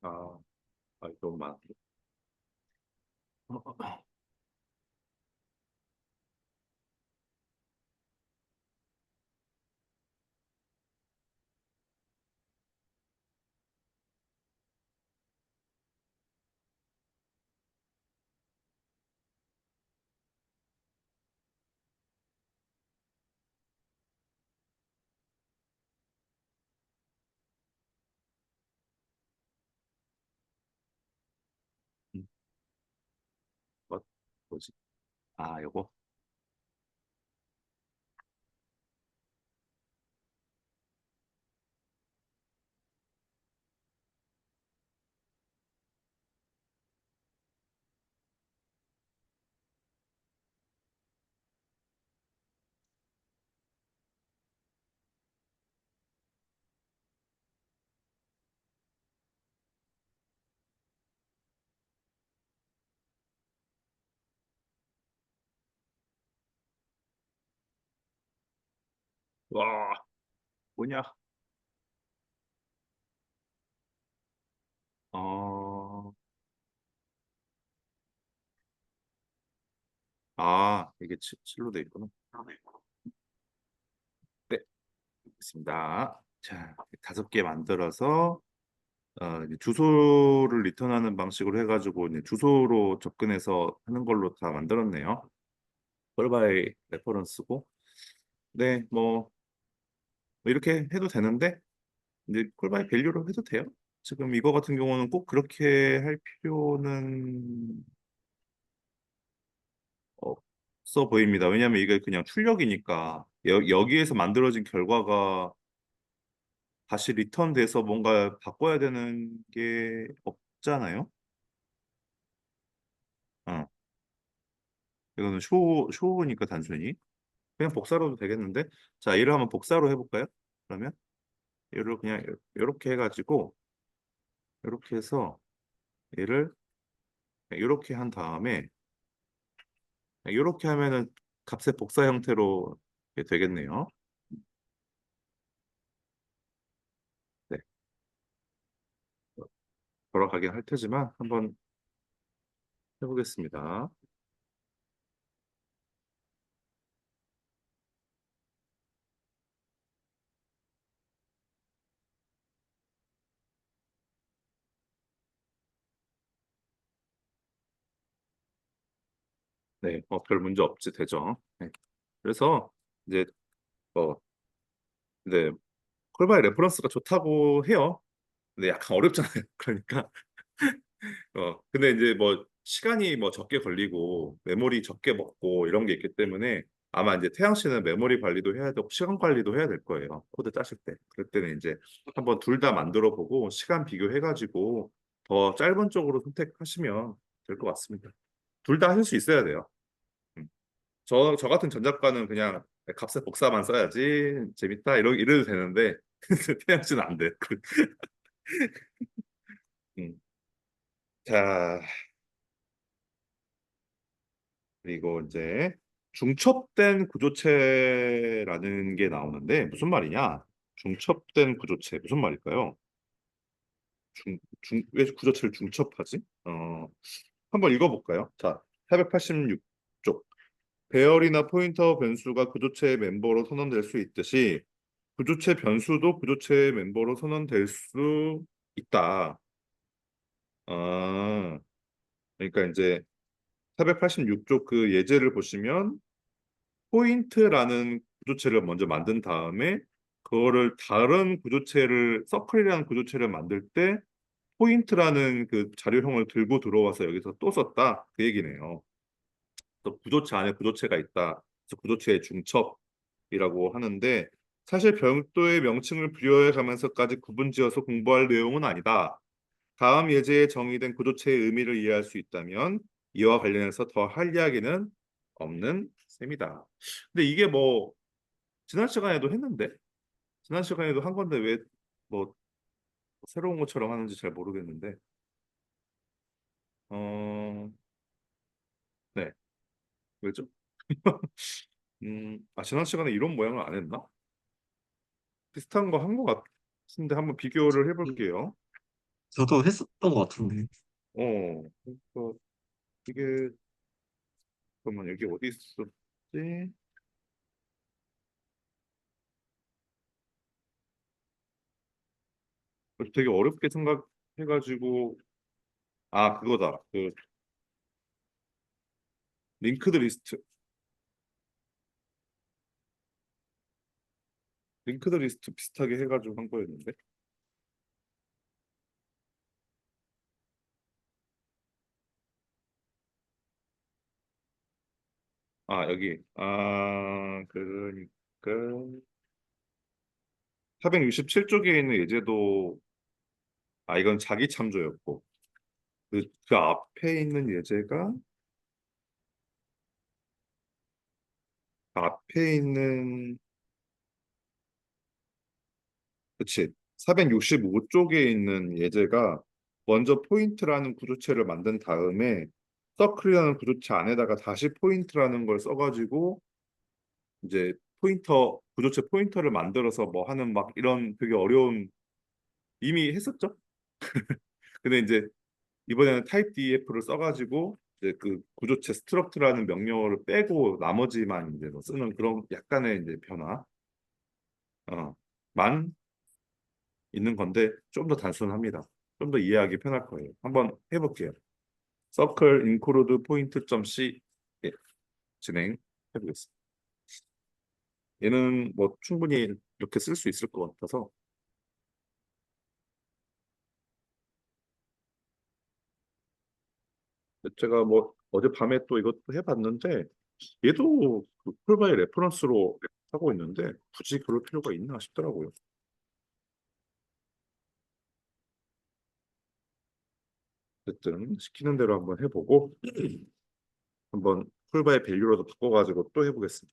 아, 너무 많아. 뭐지? 아, 요거. 와, 뭐냐? 어, 이게 7로 돼 있구나. 네, 있습니다. 자, 5개 만들어서 이제 주소를 리턴하는 방식으로 해가지고 이제 주소로 접근해서 하는 걸로 다 만들었네요. 컬바이 레퍼런스고. 네, 뭐 이렇게 해도 되는데 이제 콜바이 밸류로 해도 돼요. 지금 이거 같은 경우는 꼭 그렇게 할 필요는 없어 보입니다. 왜냐하면 이게 그냥 출력이니까 여기에서 만들어진 결과가 다시 리턴돼서 뭔가 바꿔야 되는 게 없잖아요. 어, 이거는 쇼니까 단순히 그냥 복사로도 되겠는데, 자, 얘를 한번 복사로 해볼까요? 그러면 얘를 그냥 이렇게 해가지고 이렇게 해서 얘를 이렇게 한 다음에 이렇게 하면은 값의 복사 형태로 이렇게 되겠네요. 네, 돌아가긴 할 테지만 한번 해보겠습니다. 네, 별 문제 없지 되죠. 네. 그래서 이제 어, 네, 콜바이 레퍼런스가 좋다고 해요. 근데 약간 어렵잖아요. 그러니까 근데 이제 뭐 시간이 뭐 적게 걸리고 메모리 적게 먹고 이런 게 있기 때문에 아마 이제 태양 씨는 메모리 관리도 해야 되고 시간 관리도 해야 될 거예요. 코드 짜실 때. 그럴 때는 이제 한번 둘 다 만들어 보고 시간 비교해 가지고 더 짧은 쪽으로 선택하시면 될 것 같습니다. 둘 다 할 수 있어야 돼요. 음. 저 같은 전작가는 그냥 값의 복사만 써야지 재밌다 이래도 되는데 태양 씨는 안 돼. 음. 자, 그리고 이제 중첩된 구조체라는 게 나오는데 무슨 말이냐? 중첩된 구조체 무슨 말일까요? 왜 구조체를 중첩하지? 한번 읽어볼까요? 자, 486쪽. 배열이나 포인터 변수가 구조체의 멤버로 선언될 수 있듯이 구조체 변수도 구조체의 멤버로 선언될 수 있다. 아, 그러니까 이제 486쪽 그 예제를 보시면 포인트라는 구조체를 먼저 만든 다음에 그거를 다른 구조체를 서클이라는 구조체를 만들 때 포인트라는 그 자료형을 들고 들어와서 여기서 또 썼다 그 얘기네요. 또 구조체 안에 구조체가 있다. 그래서 구조체의 중첩이라고 하는데 사실 별도의 명칭을 부여해 가면서까지 구분지어서 공부할 내용은 아니다. 다음 예제에 정의된 구조체의 의미를 이해할 수 있다면 이와 관련해서 더 할 이야기는 없는 셈이다. 근데 이게 뭐 지난 시간에도 했는데 지난 시간에도 한 건데 왜 뭐 새로운 것처럼 하는지 잘 모르겠는데 어, 네, 왜죠? 지난 시간에 이런 모양을 안 했나? 비슷한 거 한 것 같은데 한번 비교를 해볼게요. 저도 했었던 것 같은데. 그러니까 이게 잠깐만 여기 어디 있었지? 되게 어렵게 생각해가지고 그거다. 그 링크드 리스트, 링크드 리스트 비슷하게 해가지고 한 거였는데. 여기. 그러니까 467쪽에 있는 예제도, 이건 자기 참조였고, 그 앞에 있는 예제가, 앞에 있는, 그치. 465쪽에 있는 예제가 먼저 포인트라는 구조체를 만든 다음에 서클이라는 구조체 안에다가 다시 포인트라는 걸 써가지고 이제 구조체 포인터를 만들어서 뭐 하는 막 이런 되게 어려운, 이미 했었죠? 근데 이제 이번에는 타입 DEF를 써가지고 이제 그 구조체 스트럭트라는 명령어를 빼고 나머지만 이제 뭐 쓰는 그런 약간의 이제 변화, 만 있는 건데 좀 더 단순합니다. 좀 더 이해하기 편할 거예요. 한번 해볼게요. circle include point.c. 예, 진행해 보겠습니다. 얘는 뭐 충분히 이렇게 쓸 수 있을 것 같아서, 제가 뭐 어젯밤에 또 이것도 해봤는데 얘도 그 콜바이 레퍼런스로 하고 있는데 굳이 그럴 필요가 있나 싶더라고요. 어쨌든 시키는 대로 한번 해보고 한번 콜바이 밸류로도 바꿔가지고 또 해보겠습니다.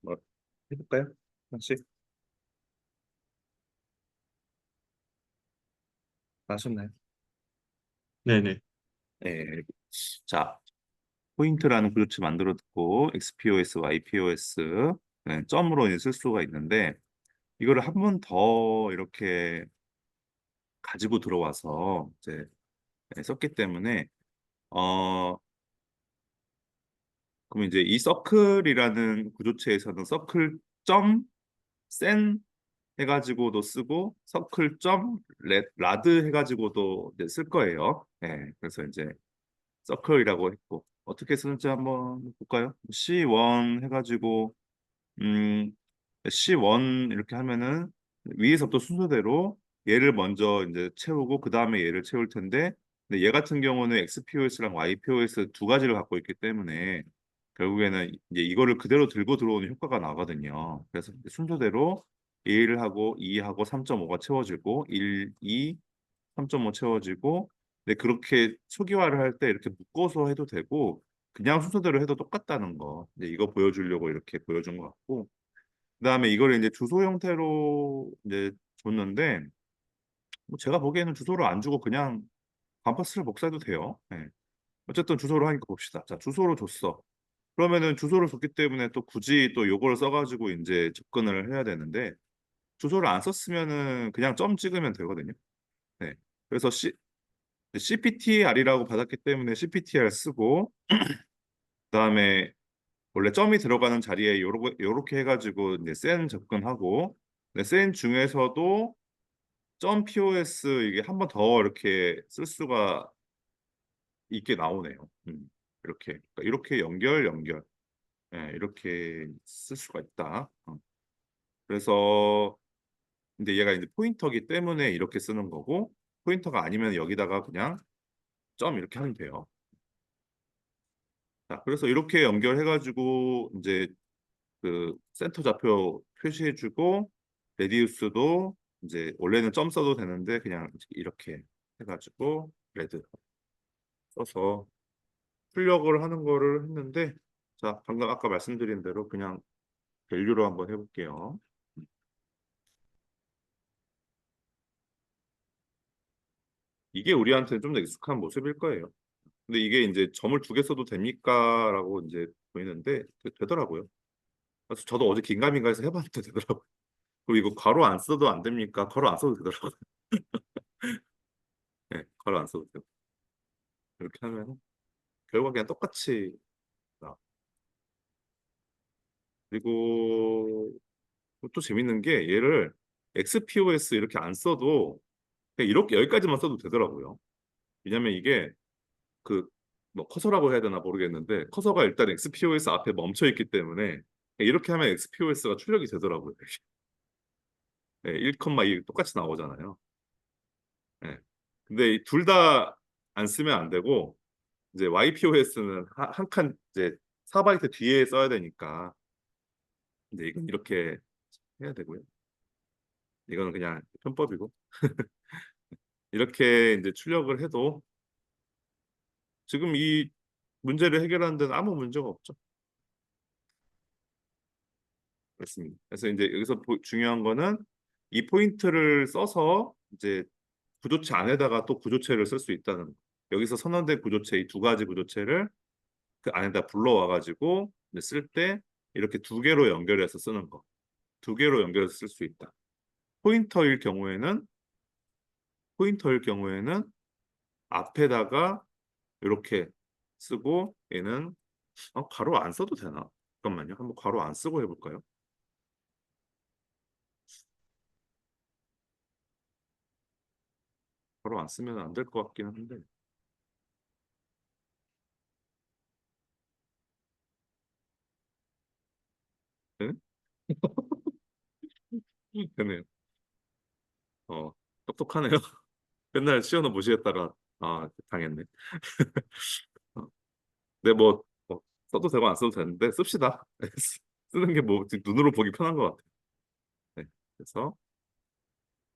뭐 해볼까요? 혹시 하셨나요? 네네. 네. 자, 포인트라는 구조체 만들어 두고 XPOS, YPOS 점으로 이제 쓸 수가 있는데 이거를 한 번 더 이렇게 가지고 들어와서 이제 썼기 때문에 어 그럼 이제 이 서클이라는 구조체에서는 서클 점 센 해가지고도 쓰고 서클 점 라드 해가지고도 이제 쓸 거예요. 네, 그래서 이제 서클이라고 했고 어떻게 쓰는지 한번 볼까요? C1 해가지고 음 C1 이렇게 하면은 위에서부터 순서대로 얘를 먼저 이제 채우고 그 다음에 얘를 채울 텐데 근데 얘 같은 경우는 XPOS랑 YPOS 두 가지를 갖고 있기 때문에 결국에는 이제 이거를 그대로 들고 들어오는 효과가 나거든요. 그래서 이제 순서대로 1하고 2하고 3.5가 채워지고 1, 2, 3.5 채워지고 근데 그렇게 초기화를 할 때 이렇게 묶어서 해도 되고 그냥 순서대로 해도 똑같다는 거. 이제 이거 보여주려고 이렇게 보여준 것 같고 그다음에 이거를 이제 주소 형태로 이제 줬는데 뭐 제가 보기에는 주소를 안 주고 그냥 감퍼스를 복사해도 돼요. 네. 어쨌든 주소로 하니까 봅시다. 자, 주소로 줬어. 그러면은 주소를 줬기 때문에 또 굳이 또 요거를 써가지고 이제 접근을 해야 되는데 주소를 안 썼으면은 그냥 점 찍으면 되거든요. 네. 그래서 CPTR이라고 받았기 때문에 CPTR 쓰고 그다음에 원래 점이 들어가는 자리에 요렇게 해가지고 이제 센 접근하고 근데 센 중에서도 점 POS 이게 한 번 더 이렇게 쓸 수가 있게 나오네요. 이렇게 그러니까 이렇게 연결 이렇게 쓸 수가 있다. 그래서 근데 얘가 이제 포인터기 때문에 이렇게 쓰는 거고 포인터가 아니면 여기다가 그냥 점 이렇게 하면 돼요. 자, 그래서 이렇게 연결해가지고 이제 그 센터 좌표 표시해주고 레디우스도 이제 원래는 점 써도 되는데 그냥 이렇게 해가지고 레드 써서 출력을 하는 거를 했는데 자 방금 아까 말씀드린 대로 그냥 밸류로 한번 해볼게요. 이게 우리한테는 좀 더 익숙한 모습일 거예요. 근데 이게 이제 점을 두 개 써도 됩니까? 라고 이제 보이는데 되더라고요. 그래서 저도 어제 긴가민가해서 해봤는데 되더라고요. 그리고 이거 괄호 안 써도 안 됩니까? 괄호 안 써도 되더라고요. 네, 괄호 안 써도 돼요. 이렇게 하면 결과 그냥 똑같이 나. 그리고 또 재밌는 게 얘를 XPOS 이렇게 안 써도 그냥 이렇게 여기까지만 써도 되더라고요. 왜냐면 이게 그 뭐 커서라고 해야 되나 모르겠는데 커서가 일단 XPOS 앞에 멈춰 있기 때문에 이렇게 하면 XPOS가 출력이 되더라고요. 네, 1,2 똑같이 나오잖아요. 네. 근데 둘 다 안 쓰면 안 되고 이제 YPOS는 한 칸 이제 4바이트 뒤에 써야 되니까 이제 이건 이렇게 해야 되고요. 이거는 그냥 편법이고 이렇게 이제 출력을 해도 지금 이 문제를 해결하는 데는 아무 문제가 없죠. 그렇습니다. 그래서 이제 여기서 중요한 거는 이 포인트를 써서 이제 구조체 안에다가 또 구조체를 쓸 수 있다는 거. 여기서 선언된 구조체 이 두 가지 구조체를 그 안에다 불러와 가지고 쓸 때 이렇게 두 개로 연결해서 쓰는 거. 두 개로 연결해서 쓸 수 있다. 포인터일 경우에는 포인터일 경우에는 앞에다가 이렇게 쓰고 얘는 괄호 안 써도 되나? 잠깐만요. 한번 괄호 안 쓰고 해볼까요? 괄호 안 쓰면 안 될 것 같긴 한데. 네? 되네요. 똑똑하네요. 맨날 시연어 무시했다가 당했네. 어, 근데 뭐 써도 되고 안 써도 되는데 씁시다. 쓰는 게 뭐 눈으로 보기 편한 것 같아요. 네. 그래서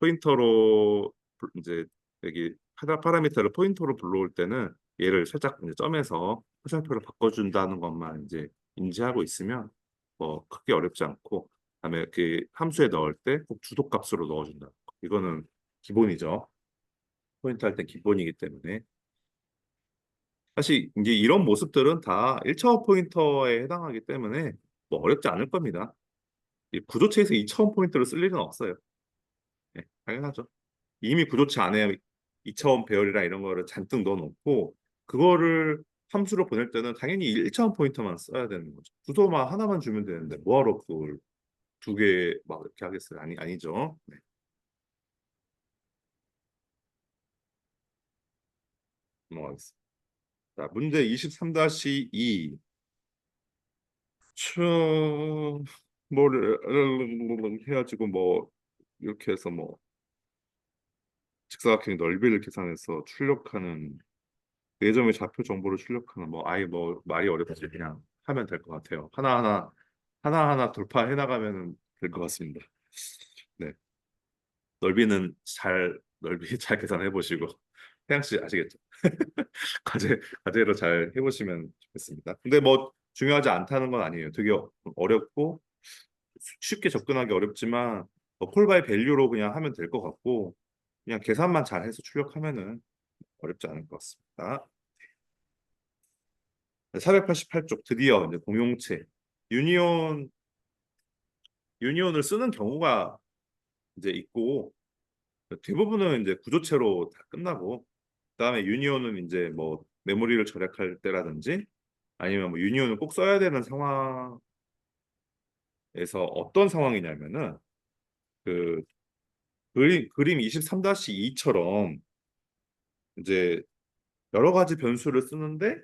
포인터로 이제 여기 파라미터를 포인터로 불러올 때는 얘를 살짝 이제 점에서 화살표를 바꿔준다는 것만 이제 인지하고 있으면 뭐 크게 어렵지 않고, 그다음에 그 함수에 넣을 때 꼭 주도값으로 넣어준다. 이거는 기본이죠. 포인트 할 때 기본이기 때문에 사실 이제 이런 모습들은 다 1차원 포인터에 해당하기 때문에 뭐 어렵지 않을 겁니다. 이 구조체에서 2차원 포인터를 쓸 일은 없어요. 네, 당연하죠. 이미 구조체 안에 2차원 배열이랑 이런 거를 잔뜩 넣어놓고 그거를 함수로 보낼 때는 당연히 1차원 포인터만 써야 되는 거죠. 주소만 하나만 주면 되는데 뭐하러 그걸 두 개 막 이렇게 하겠어요? 아니죠. 네, 넘어가겠습니다. 자, 문제 23-2. 뭐를 해가지고 뭐 이렇게 해서 뭐 직사각형 넓이를 계산해서 출력하는 네 점의 좌표 정보를 출력하는 뭐 아예 뭐 말이 어렵지 그냥 하면 될 것 같아요. 하나하나 돌파해 나가면 될 것 같습니다. 네, 넓이 잘 계산해 보시고 태양 씨 아시겠죠? 과제로 잘 해보시면 좋겠습니다. 근데 뭐 중요하지 않다는 건 아니에요. 되게 어렵고 쉽게 접근하기 어렵지만 콜바이 밸류로 그냥 하면 될 것 같고 그냥 계산만 잘해서 출력하면은 어렵지 않을 것 같습니다. 488쪽 드디어 이제 공용체 유니온 유니온을 쓰는 경우가 이제 있고 대부분은 이제 구조체로 다 끝나고 그다음에 유니온은 이제 뭐 메모리를 절약할 때라든지 아니면 뭐 유니온을 꼭 써야 되는 상황에서 어떤 상황이냐면은 그 그림 23-2처럼 이제 여러 가지 변수를 쓰는데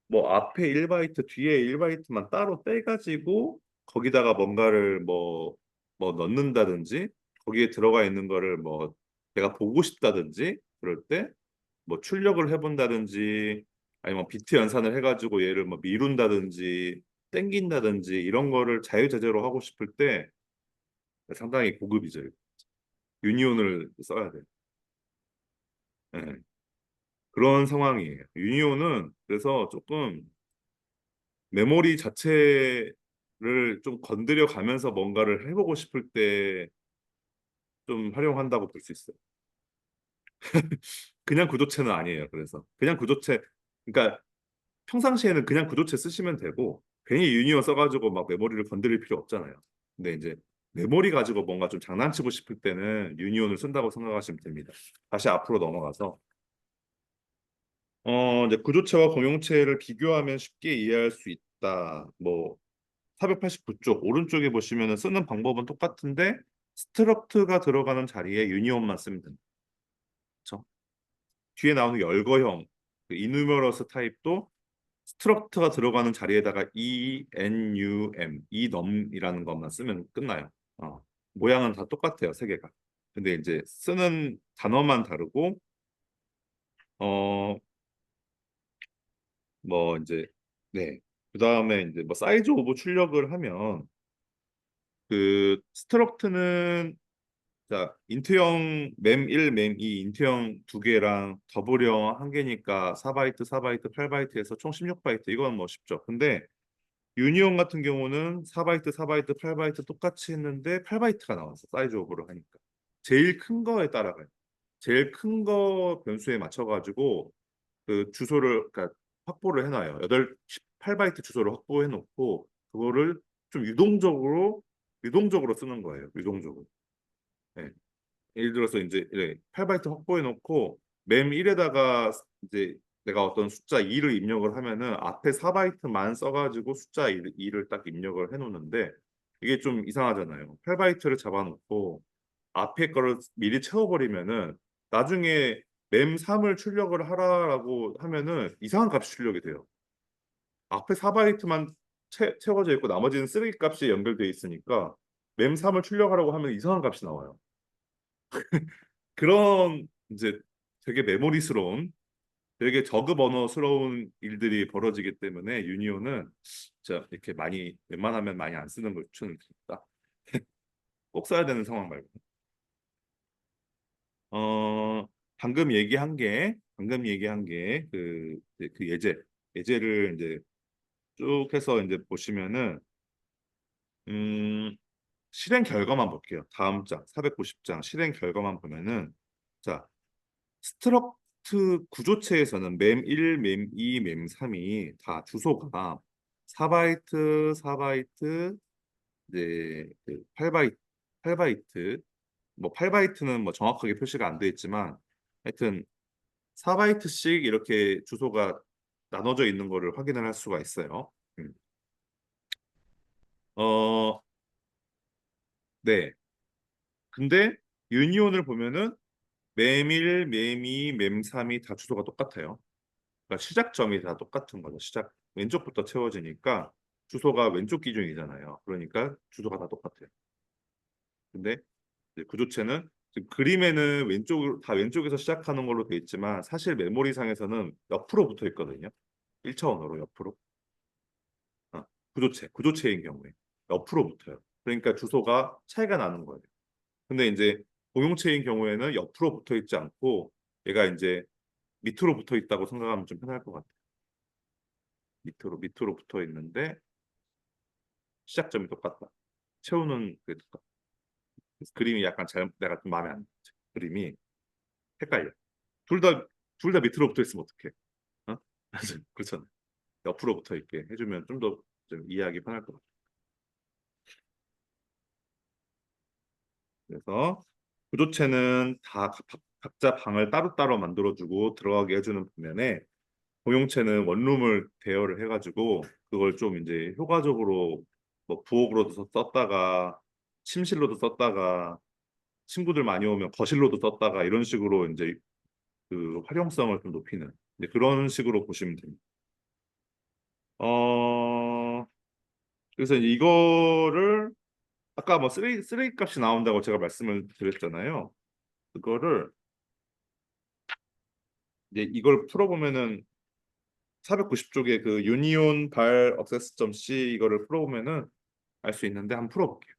뭐 앞에 1바이트 뒤에 1바이트만 따로 떼가지고 거기다가 뭔가를 뭐 넣는다든지 거기에 들어가 있는 거를 뭐 내가 보고 싶다든지 그럴 때 뭐 출력을 해본다든지 아니면 비트 연산을 해가지고 얘를 뭐 미룬다든지 땡긴다든지 이런 거를 자유자재로 하고 싶을 때 상당히 고급이죠. 유니온을 써야 돼. 예, 그런 상황이에요. 유니온은 그래서 조금 메모리 자체를 좀 건드려 가면서 뭔가를 해보고 싶을 때 좀 활용한다고 볼 수 있어요. 그냥 구조체는 아니에요. 그래서 그냥 구조체, 그러니까 평상시에는 그냥 구조체 쓰시면 되고 괜히 유니온 써가지고 막 메모리를 건드릴 필요 없잖아요. 근데 이제 메모리 가지고 뭔가 좀 장난치고 싶을 때는 유니온을 쓴다고 생각하시면 됩니다. 다시 앞으로 넘어가서 이제 구조체와 공용체를 비교하면 쉽게 이해할 수 있다. 뭐 489쪽 오른쪽에 보시면 쓰는 방법은 똑같은데 스트럭트가 들어가는 자리에 유니온만 쓰면 됩니다. 그렇죠? 뒤에 나오는 열거형 그 이누메러스 타입도 스트럭트가 들어가는 자리에다가 enum 이라는 것만 쓰면 끝나요. 모양은 다 똑같아요, 세 개가. 근데 이제 쓰는 단어만 다르고 어 뭐 이제 네. 그다음에 이제 뭐 사이즈 오브 출력을 하면 그 스트럭트는 자, 인트형 맴 1, 맴 2, 인트형 두 개랑 더블형 한 개니까 4바이트, 4바이트, 8바이트에서 총 16바이트. 이건 뭐 쉽죠. 근데 유니온 같은 경우는 4바이트, 4바이트, 8바이트 똑같이 했는데 8바이트가 나왔어. 사이즈 오브로 하니까. 제일 큰 거에 따라가요. 제일 큰 거 변수에 맞춰가지고 그 주소를 그러니까 확보를 해놔요. 8바이트 주소를 확보해 놓고 그거를 좀 유동적으로 쓰는 거예요. 유동적으로. 네. 예를 들어서 이제 8바이트 확보해 놓고 램 1에다가 이제 내가 어떤 숫자 2를 입력을 하면은 앞에 4바이트만 써가지고 숫자 2를 딱 입력을 해 놓는데 이게 좀 이상하잖아요. 8바이트를 잡아놓고 앞에 거를 미리 채워버리면은 나중에 램 3을 출력을 하라라고 하면은 이상한 값이 출력이 돼요. 앞에 4바이트만 채워져 있고 나머지는 쓰레기 값이 연결돼 있으니까 램 3을 출력하라고 하면 이상한 값이 나와요. 그런 이제 되게 메모리스러운 되게 저급 언어스러운 일들이 벌어지기 때문에 유니온은 진짜 이렇게 많이 웬만하면 많이 안 쓰는 걸 추천드립니다. 꼭 써야 되는 상황 말고. 어 방금 얘기한 게 그 예제를 이제 쭉 해서 이제 보시면은 음, 실행 결과만 볼게요. 다음 장 490장 실행 결과만 보면은 자, 스트럭트 구조체에서는 맴 1, 맴 2, 맴 3이 다 주소가 4바이트, 4바이트, 이제 8바이트, 8바이트, 뭐 8바이트는 뭐 정확하게 표시가 안 돼 있지만 하여튼 4바이트씩 이렇게 주소가 나눠져 있는 거를 확인을 할 수가 있어요. 음. 어, 네. 근데 유니온을 보면은 맴1, 맴2, 맴3이 다 주소가 똑같아요. 그러니까 시작점이 다 똑같은 거죠. 시작 왼쪽부터 채워지니까 주소가 왼쪽 기준이잖아요. 그러니까 주소가 다 똑같아요. 근데 이제 구조체는 지금 그림에는 왼쪽 다 왼쪽에서 시작하는 걸로 돼 있지만 사실 메모리상에서는 옆으로 붙어 있거든요. 1차원으로 옆으로. 아, 구조체인 경우에 옆으로 붙어요. 그러니까 주소가 차이가 나는 거예요. 근데 이제 공용체인 경우에는 옆으로 붙어 있지 않고 얘가 이제 밑으로 붙어 있다고 생각하면 좀 편할 것 같아요. 밑으로 붙어 있는데 시작점이 똑같다. 채우는 게 똑같다. 그래서 그림이 약간 내가 좀 마음에 안 들지. 그림이 헷갈려. 둘 다 둘 다 밑으로 붙어 있으면 어떡해? 어? 그렇잖아. 옆으로 붙어 있게 해주면 좀 더 좀 이해하기 편할 것 같아. 그래서 구조체는 다 각자 방을 따로따로 만들어주고 들어가게 해주는 반면에 공용체는 원룸을 대여를 해가지고 그걸 좀 이제 효과적으로 뭐 부엌으로도 썼다가 침실로도 썼다가 친구들 많이 오면 거실로도 썼다가 이런 식으로 이제 그 활용성을 좀 높이는 이제 그런 식으로 보시면 됩니다. 어 그래서 이제 이거를 아까 뭐 쓰레기 값이 나온다고 제가 말씀을 드렸잖아요. 그거를 이제 이걸 풀어보면은 490쪽에 그 유니온 발 억세스 점 C 이거를 풀어보면은 알 수 있는데 한번 풀어볼게요.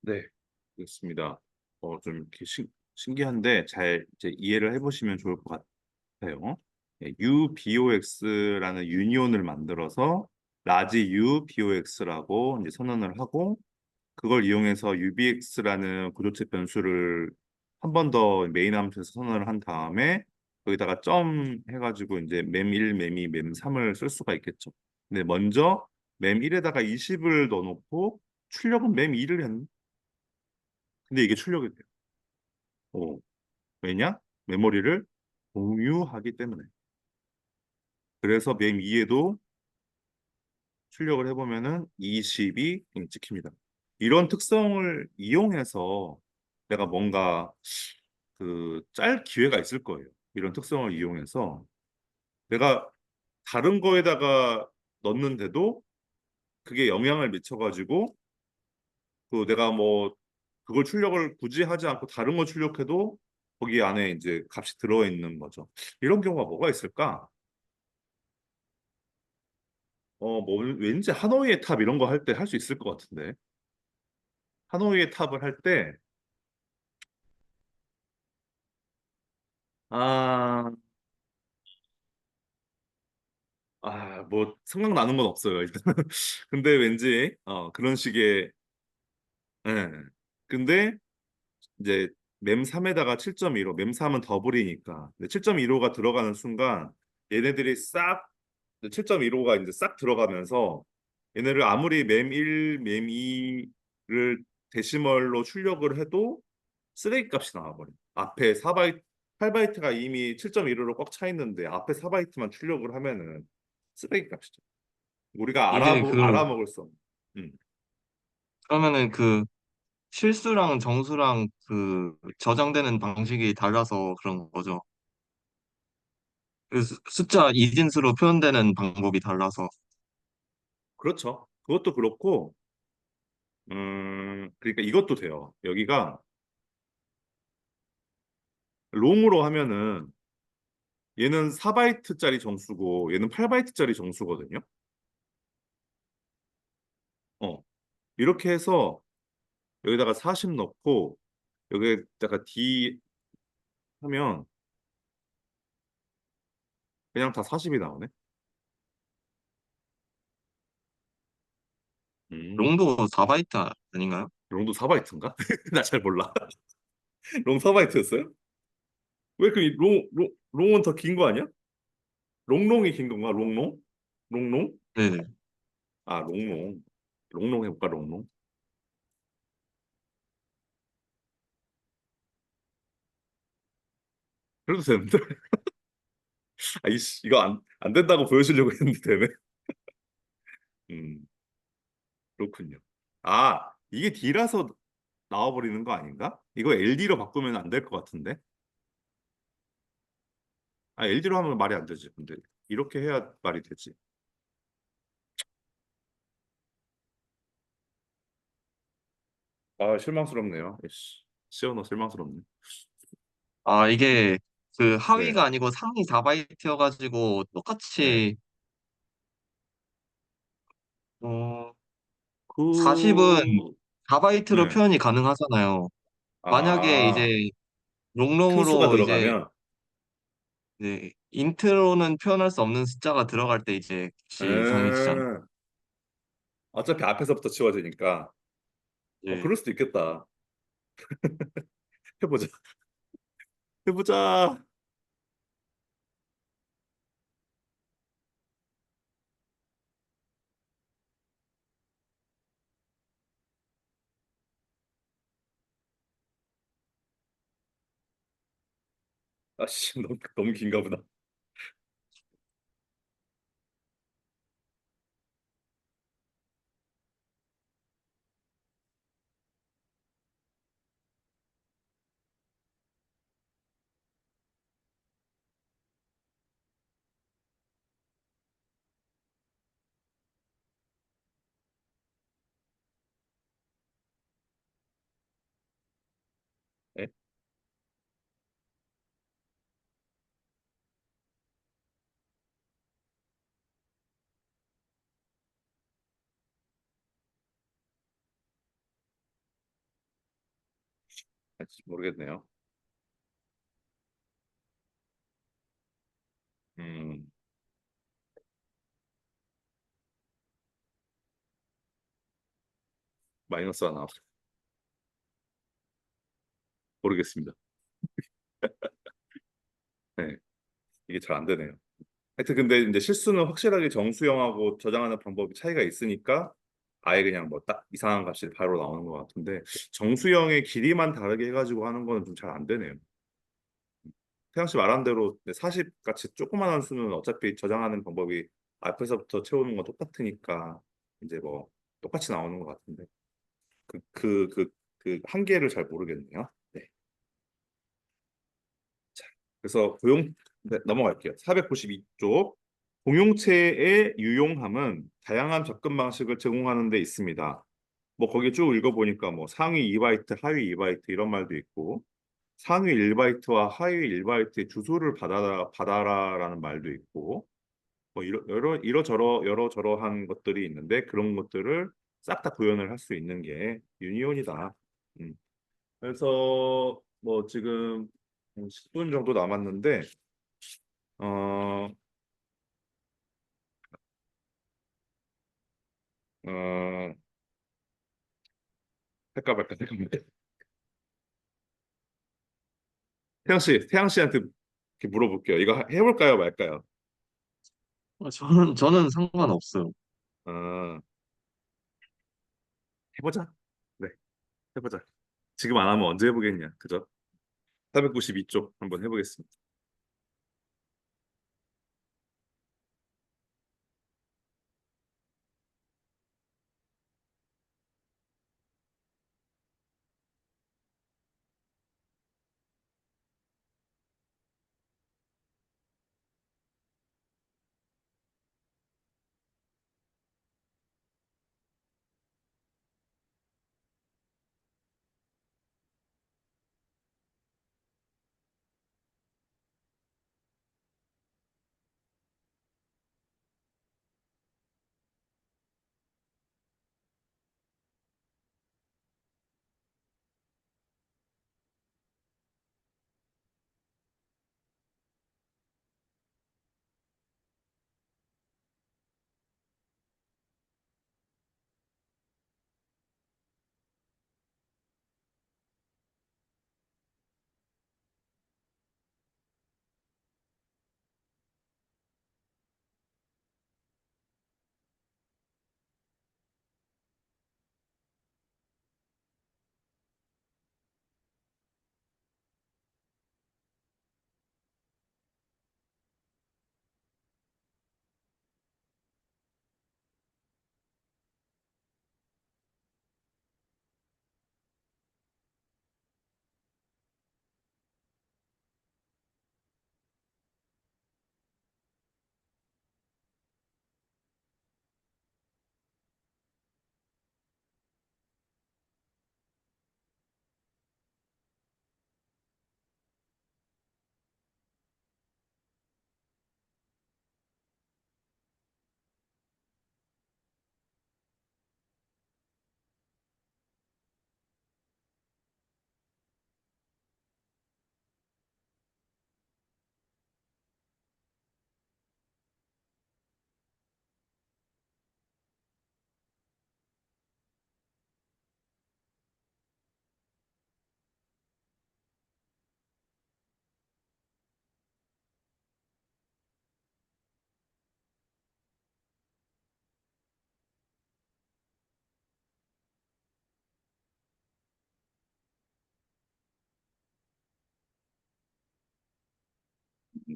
네, 그렇습니다. 좀 이렇게 신기한데 잘 이제 이해를 해보시면 좋을 것 같아요. UBOX라는 유니온을 만들어서 라지 UBOX라고 이제 선언을 하고 그걸 이용해서 UBX라는 구조체 변수를 한 번 더 메인 함수에서 선언을 한 다음에 거기다가 점 해가지고 이제 맴1, 맴2, 맴3을 쓸 수가 있겠죠. 근데 먼저 맴1에다가 20을 넣어놓고 출력은 맴2를 했네. 근데 이게 출력이 돼요. 오, 왜냐? 메모리를 공유하기 때문에. 그래서 맴2에도 출력을 해보면은 20이 찍힙니다. 이런 특성을 이용해서 내가 뭔가 그 짤 기회가 있을 거예요. 이런 특성을 이용해서 내가 다른 거에다가 넣는데도 그게 영향을 미쳐가지고 그 내가 뭐 그걸 출력을 굳이 하지 않고 다른 거 출력해도 거기 안에 이제 값이 들어있는 거죠. 이런 경우가 뭐가 있을까? 뭐 왠지 하노이의 탑 이런 거 할 때 할 수 있을 것 같은데. 하노이의 탑을 할 때, 아, 뭐 생각나는 건 없어요, 일단. 근데 왠지 그런 식의 예. 근데 이제 맴 3에다가 7.15, 맴 3은 더블이니까. 7.15가 들어가는 순간 얘네들이 싹 7.15가 이제 싹 들어가면서 얘네를 아무리 맴 1, 맴 2를 데시멀로 출력을 해도 쓰레기 값이 나와버려. 앞에 4바이트, 8바이트가 이미 7.15로 꽉 차 있는데 앞에 4바이트만 출력을 하면은 쓰레기 값이죠. 우리가 이게 알아먹을 수 없는. 음. 그러면은 그 실수랑 정수랑 그 저장되는 방식이 달라서 그런 거죠. 그 숫자 이진수로 표현되는 방법이 달라서. 그렇죠. 그것도 그렇고, 그러니까 이것도 돼요. 여기가 롱으로 하면은 얘는 4바이트짜리 정수고 얘는 8바이트짜리 정수거든요. 어, 이렇게 해서 여기다가 40 넣고 여기다가 D 하면 그냥 다 40이 나오네. 음, 롱도 4바이트 아닌가요? 롱도 4바이트인가? 나 잘 몰라. 롱 4바이트였어요? 왜 그 롱은 더 긴 거 아니야? 롱롱이 긴 건가? 롱롱? 롱롱? 네네. 롱롱. 롱롱 해볼까? 롱롱? 그래도 되는데? 이씨, 이거 안 된다고 보여주려고 했는데 되네. 음, 그렇군요. 이게 D라서 나와버리는 거 아닌가? 이거 LD로 바꾸면 안 될 것 같은데? LD로 하면 말이 안 되지. 근데 이렇게 해야 말이 되지. 실망스럽네요. 이씨, 시원호 실망스럽네. 이게 그 네, 하위가 아니고 상위 4바이트여가지고 네. 똑같이 어, 그, 40은 4바이트로 네. 표현이 가능하잖아요. 만약에 아, 이제 큰수가 롱롱으로 들어가면, 이제 인트로는 표현할 수 없는 숫자가 들어갈 때 이제 값이 이상해지잖아요. 음, 어차피 앞에서부터 치워지니까. 네. 그럴 수도 있겠다. 해보자. 해보자. 너무 긴가 보다. 네? 모르겠네요. 마이너스 하나. 모르겠습니다. 네, 이게 잘 안 되네요. 하여튼 근데 이제 실수는 확실하게 정수형하고 저장하는 방법이 차이가 있으니까 아예 그냥 뭐 딱 이상한 값이 바로 나오는 것 같은데 정수형의 길이만 다르게 해가지고 하는 거는 좀 잘 안 되네요. 태양 씨 말한 대로 40 같이 조그만한 수는 어차피 저장하는 방법이 앞에서부터 채우는 건 똑같으니까 이제 뭐 똑같이 나오는 것 같은데 그 한계를 잘 모르겠네요. 네. 자, 그래서 네, 넘어갈게요. 492쪽. 공용체의 유용함은 다양한 접근 방식을 제공하는 데 있습니다. 뭐 거기 쭉 읽어보니까 뭐 상위 2바이트, 하위 2바이트 이런 말도 있고 상위 1바이트와 하위 1바이트의 주소를 받아라라는 말도 있고 뭐 여러저러한 것들이 있는데 그런 것들을 싹 다 구현을 할 수 있는 게 유니온이다. 음. 그래서 뭐 지금 10분 정도 남았는데 어, 어, 할까 말까 생각합니다. 태양 씨한테 이렇게 물어볼게요. 이거 해볼까요, 말까요? 저는 상관없어요. 어, 해보자. 네, 해보자. 지금 안 하면 언제 해보겠냐, 그죠? 492쪽 한번 해보겠습니다.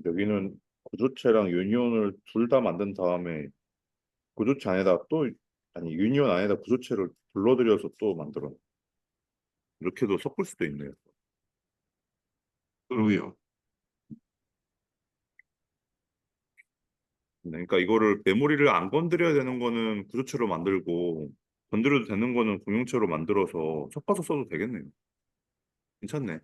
여기는 구조체랑 유니온을 둘 다 만든 다음에 구조체 안에다 또 아니 유니온 안에다 구조체를 불러들여서 또 만들어. 이렇게도 섞을 수도 있네요. 그러게요. 네, 그러니까 이거를 메모리를 안 건드려야 되는 거는 구조체로 만들고 건드려도 되는 거는 공용체로 만들어서 섞어서 써도 되겠네요. 괜찮네.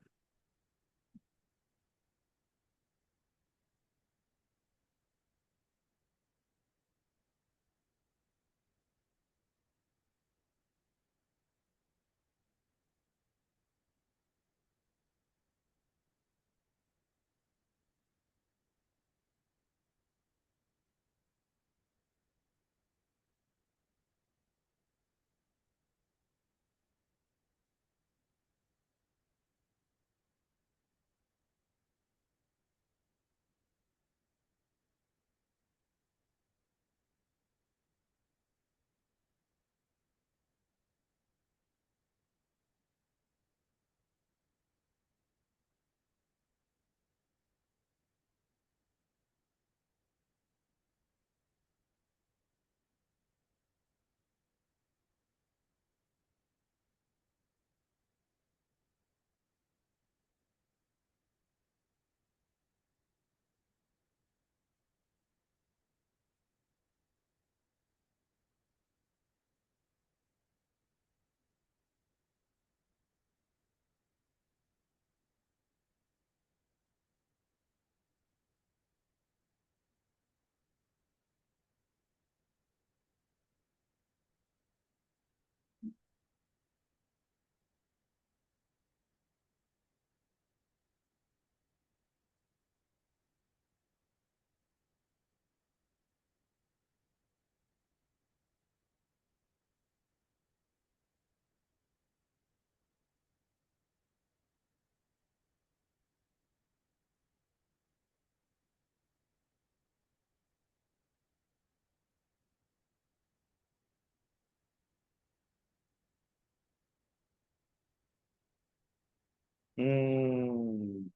음,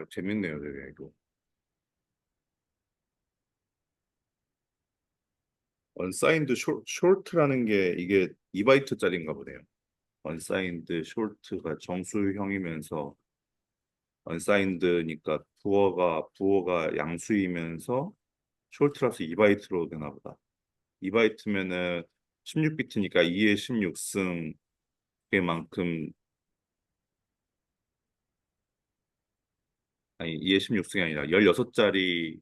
재밌네요, 되게 이거. 언사인드 숄트라는 게 이게 2바이트짜리인가 보네요. 언사인드 숄트가 정수형이면서 언사인드니까 부어가 양수이면서 숄트라서 2바이트로 되나 보다. 2바이트면은 16비트니까 2의 16승 개만큼 아니 2의 16승이 아니라 16자리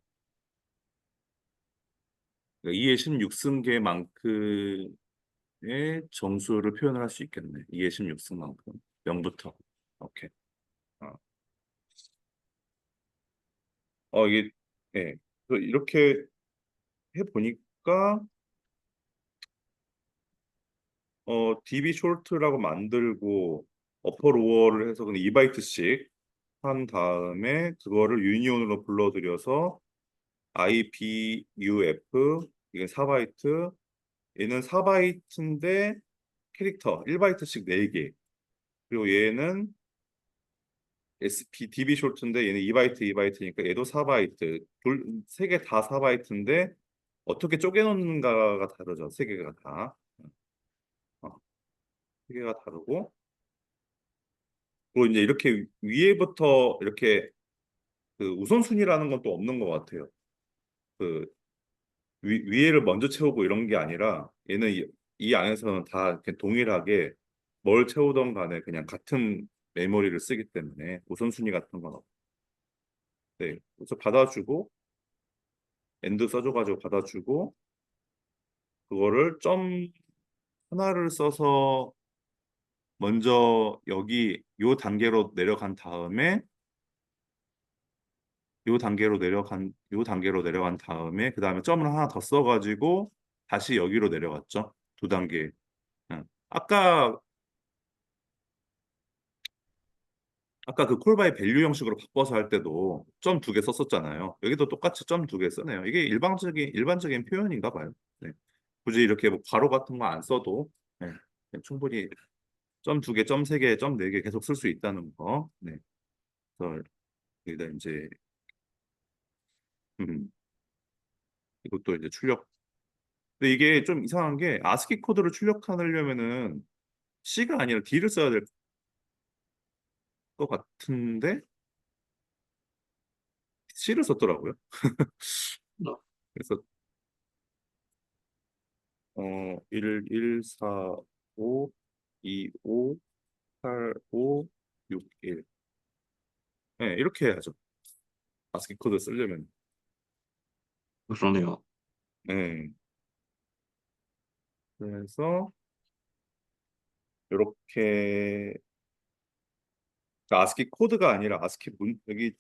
2의 16승계만큼의 정수를 표현을 할 수 있겠네. 2의 16승만큼 0부터. 오케이. 어, 이게 예. 이렇게 해 보니까 DB 숄트라고 만들고 어퍼 로어를 해서 그냥 2바이트씩 한 다음에 그거를 유니온으로 불러들여서 IBUF 이게 4바이트 얘는 4바이트인데 캐릭터 1바이트씩 4개 그리고 얘는 DB 숄트인데 얘는 2바이트 2바이트니까 얘도 4바이트 세 개 다 4바이트인데 어떻게 쪼개놓는가가 다르죠. 세 개가 다. 어, 세 개가 다르고 그리고 이제 이렇게 위에부터 이렇게 그 우선순위라는 건 또 없는 것 같아요. 그 위에를 먼저 채우고 이런 게 아니라 얘는 이 안에서는 다 이렇게 동일하게 뭘 채우던 간에 그냥 같은 메모리를 쓰기 때문에 우선순위 같은 건 없고 네. 그래서 받아주고 엔드 써줘가지고 받아주고 그거를 점 하나를 써서 먼저 여기 요 단계로 내려간 다음에 요 단계로 내려간 다음에 그 다음에 점을 하나 더 써가지고 다시 여기로 내려갔죠. 두 단계. 응. 아까 그 콜바이 밸류 형식으로 바꿔서 할 때도 점 두 개 썼었잖아요. 여기도 똑같이 점 두 개 쓰네요. 이게 일반적인 표현인가 봐요. 네. 굳이 이렇게 뭐 괄호 같은 거 안 써도 네. 그냥 충분히 점 두 개, 점 세 개, 점 네 개 계속 쓸 수 있다는 거. 네. 그래서 여기다 이제 음, 이것도 이제 출력. 근데 이게 좀 이상한 게 아스키 코드를 출력하려면은 C가 아니라 D를 써야 될 것 같은데 C를 썼더라고요. 그래서 1, 1, 4, 5, 2, 5, 8, 5, 6, 1. 네, 이렇게 해야죠. 아스키 코드 쓰려면. 그러네요. 네. 그래서 이렇게 아스키 코드가 아니라 여기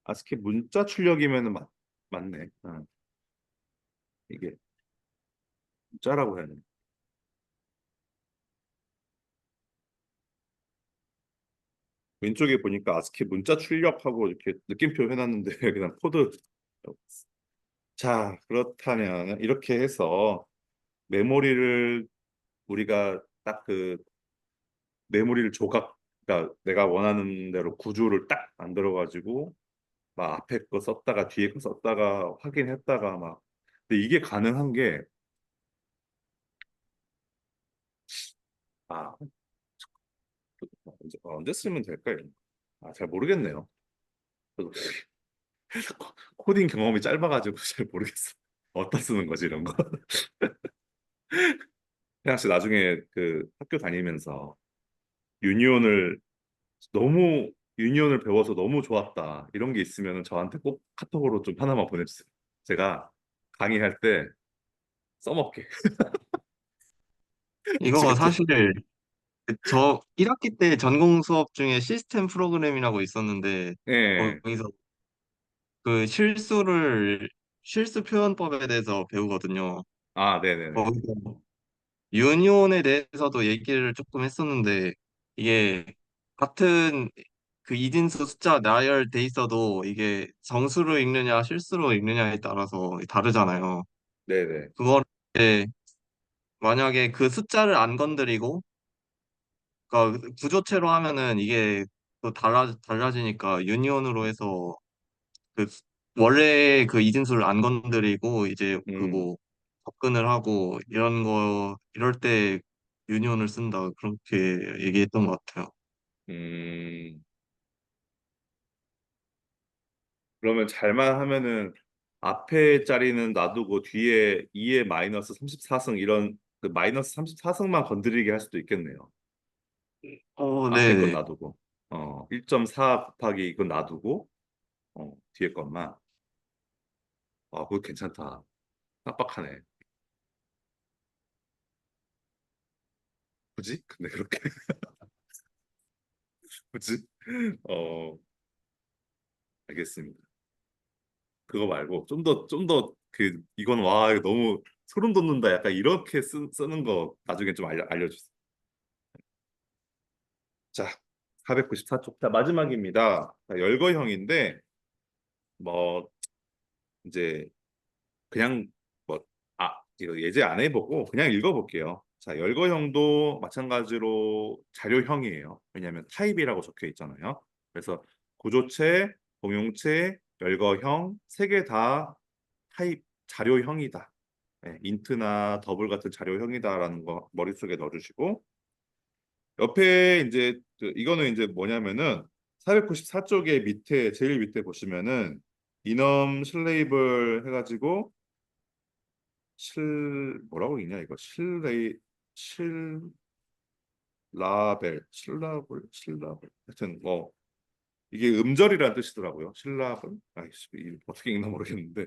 아스키 문자 출력이면은 맞네. 이게 문자라고 해야 되나? 왼쪽에 보니까 아스키 문자 출력하고 이렇게 느낌표 해놨는데 그냥 코드. 자, 그렇다면 이렇게 해서 메모리를 우리가 딱 그 메모리를 그러니까 내가 원하는 대로 구조를 딱 만들어가지고 막 앞에 거 썼다가 뒤에 거 썼다가 확인했다가 막 근데 이게 가능한 게 아, 언제 쓰면 될까요? 잘 모르겠네요. 저도 코딩 경험이 짧아가지고 잘 모르겠어. 어디다 쓰는 거지 이런 거. 그냥 혹시 나중에 그 학교 다니면서 유니온을 유니온을 배워서 너무 좋았다. 이런 게 있으면 저한테 꼭 카톡으로 좀 하나만 보내주세요. 제가 강의할 때 써먹게. 이거 아시겠죠? 사실 저 1학기 때 전공 수업 중에 시스템 프로그램이라고 있었는데 예. 거기서 그 실수 표현법에 대해서 배우거든요. 아, 네네네. 거기서 유니온에 대해서도 얘기를 조금 했었는데 이게 같은 그 이진수 숫자 나열돼 있어도 이게 정수로 읽느냐 실수로 읽느냐에 따라서 다르잖아요. 네네. 그거를 이제 만약에 그 숫자를 안 건드리고 그러니까 구조체로 하면은 이게 또 달라지니까 유니온으로 해서 그 원래 그 이진수를 안 건드리고 이제 그 음, 뭐 접근을 하고 이런 거 이럴 때 유니온을 쓴다 그렇게 얘기했던 것 같아요. 음, 그러면 잘만 하면은 앞에 자리는 놔두고 뒤에 2의 마이너스 34승 이런 그 마이너스 34승만 건드리게 할 수도 있겠네요. 앞에 건 네. 놔두고 1.4 곱하기 이건 놔두고 뒤에 것만 그거 괜찮다. 빡빡하네. 굳이? 근데 그렇게 굳이? 어 알겠습니다. 그거 말고 좀 더 그 이건 와 이거 너무 소름 돋는다 약간 이렇게 쓰는 거 나중에 좀 알려주세요. 자, 494쪽. 자, 마지막입니다. 자, 열거형인데 뭐 이제 그냥 뭐 이거 예제 안 해보고 그냥 읽어볼게요. 자, 열거형도 마찬가지로 자료형이에요. 왜냐하면 타입이라고 적혀 있잖아요. 그래서 구조체, 공용체, 열거형 세 개 다 타입 자료형이다. 네, 인트나 더블 같은 자료형이다라는 거 머릿속에 넣어주시고 옆에 이제 이거는 이제 뭐냐면은 494쪽의 밑에 제일 밑에 보시면은 이넘 실레이블 해가지고 실 뭐라고 읽냐 이거 실라벨 하여튼 뭐 이게 음절이라는 뜻이더라고요. 실라벨 아이씨 어떻게 읽나 모르겠는데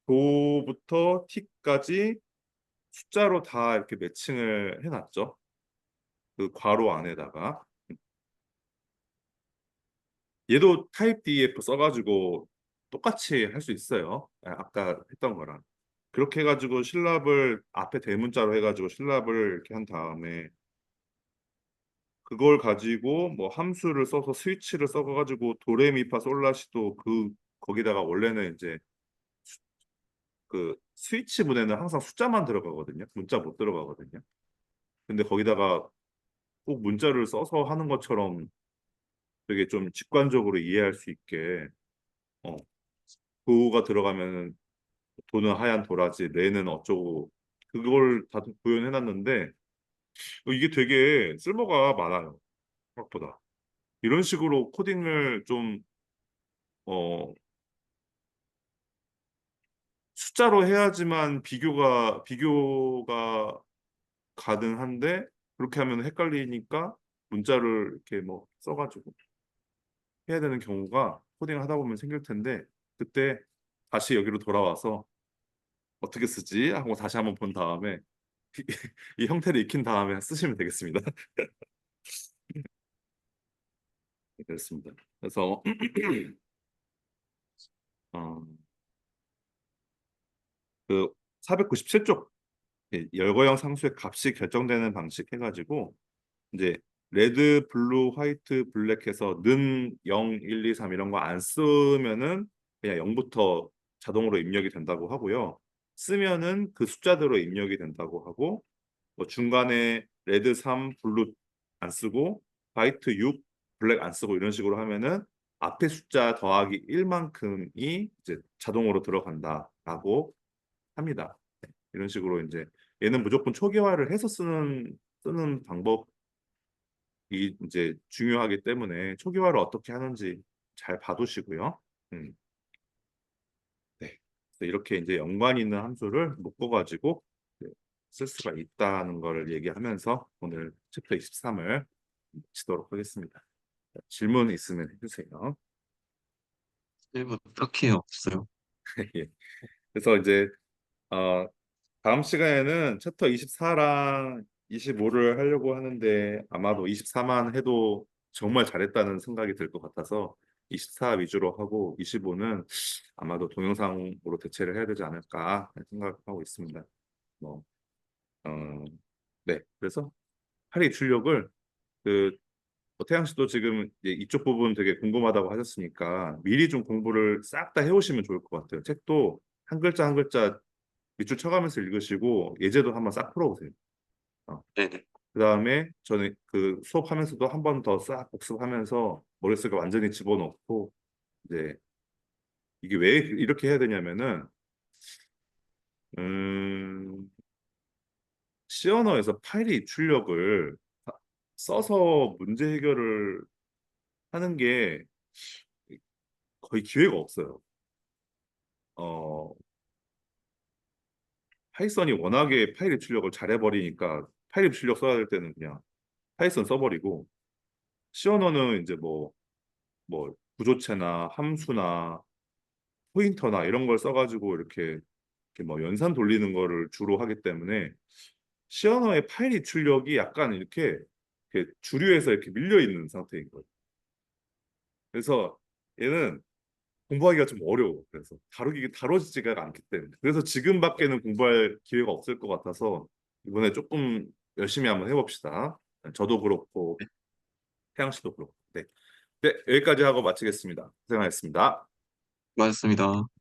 도부터 T까지 숫자로 다 이렇게 매칭을 해놨죠. 그 괄호 안에다가 얘도 타입 DEF 써가지고 똑같이 할 수 있어요. 아까 했던 거랑. 그렇게 해가지고 실랍을 앞에 대문자로 해가지고 실랍을 이렇게 한 다음에 그걸 가지고 뭐 함수를 써서 스위치를 써가지고 도레미파 솔라시도 그 거기다가 원래는 이제 그 스위치 문에는 항상 숫자만 들어가거든요. 문자 못 들어가거든요. 근데 거기다가 꼭 문자를 써서 하는 것처럼 되게 좀 직관적으로 이해할 수 있게 어, 도가 들어가면 도는 하얀 도라지, 레는 어쩌고 그걸 다 구현해놨는데 이게 되게 쓸모가 많아요. 생각보다. 이런 식으로 코딩을 좀 어, 숫자로 해야지만 비교가 가능한데 그렇게 하면 헷갈리니까 문자를 이렇게 뭐 써가지고 해야 되는 경우가 코딩을 하다 보면 생길 텐데 그때 다시 여기로 돌아와서 어떻게 쓰지 하고 다시 한번 본 다음에 이 형태를 익힌 다음에 쓰시면 되겠습니다. 그렇습니다. 그래서 어, 그 497쪽 열거형 상수의 값이 결정되는 방식 해가지고 이제 레드, 블루, 화이트, 블랙해서 는 0, 1, 2, 3 이런 거 안 쓰면은 그냥 0부터 자동으로 입력이 된다고 하고요. 쓰면은 그 숫자대로 입력이 된다고 하고 뭐 중간에 레드 3, 블루 안 쓰고 화이트 6, 블랙 안 쓰고 이런 식으로 하면은 앞에 숫자 더하기 1만큼이 이제 자동으로 들어간다라고 합니다. 이런 식으로 이제 얘는 무조건 초기화를 해서 쓰는 방법이 이제 중요하기 때문에 초기화를 어떻게 하는지 잘 봐두시고요. 음, 네. 그래서 이렇게 이제 연관 있는 함수를 묶어가지고 네, 쓸 수가 있다는 걸 얘기하면서 오늘 챕터 23을 마치도록 하겠습니다. 질문 있으면 해주세요. 네, 뭐 딱히 없어요. 예. 그래서 이제 어, 다음 시간에는 챕터 24랑 25를 하려고 하는데 아마도 24만 해도 정말 잘했다는 생각이 들 것 같아서 24 위주로 하고 25는 아마도 동영상으로 대체를 해야 되지 않을까 생각하고 있습니다. 뭐, 어, 네. 그래서 파리 출력을 그 태양 씨도 지금 이제 이쪽 부분 되게 궁금하다고 하셨으니까 미리 좀 공부를 싹 다 해오시면 좋을 것 같아요. 책도 한 글자 한 글자 밑줄 쳐가면서 읽으시고 예제도 한번 싹 풀어보세요. 어. 네네. 그다음에 저는 그 수업하면서도 한 번 더 싹 복습하면서 머릿속에 완전히 집어넣고 이제 이게 왜 이렇게 해야 되냐면은 음, C 언어에서 파일의 입출력을 써서 문제 해결을 하는 게 거의 기회가 없어요. 어, 파이썬이 워낙에 파일 입출력을 잘해버리니까 파일 입출력 써야 될 때는 그냥 파이썬 써버리고 C 언어는 이제 뭐 구조체나 함수나 포인터나 이런 걸 써가지고 이렇게 뭐 연산 돌리는 거를 주로 하기 때문에 C 언어의 파일 입출력이 약간 이렇게 주류에서 이렇게 밀려 있는 상태인 거예요. 그래서 얘는 공부하기가 좀 어려워. 그래서 다뤄지지가 않기 때문에. 그래서 지금밖에는 공부할 기회가 없을 것 같아서 이번에 조금 열심히 한번 해봅시다. 저도 그렇고 태양 씨도 그렇고. 네. 네, 여기까지 하고 마치겠습니다. 고생하셨습니다. 고맙습니다.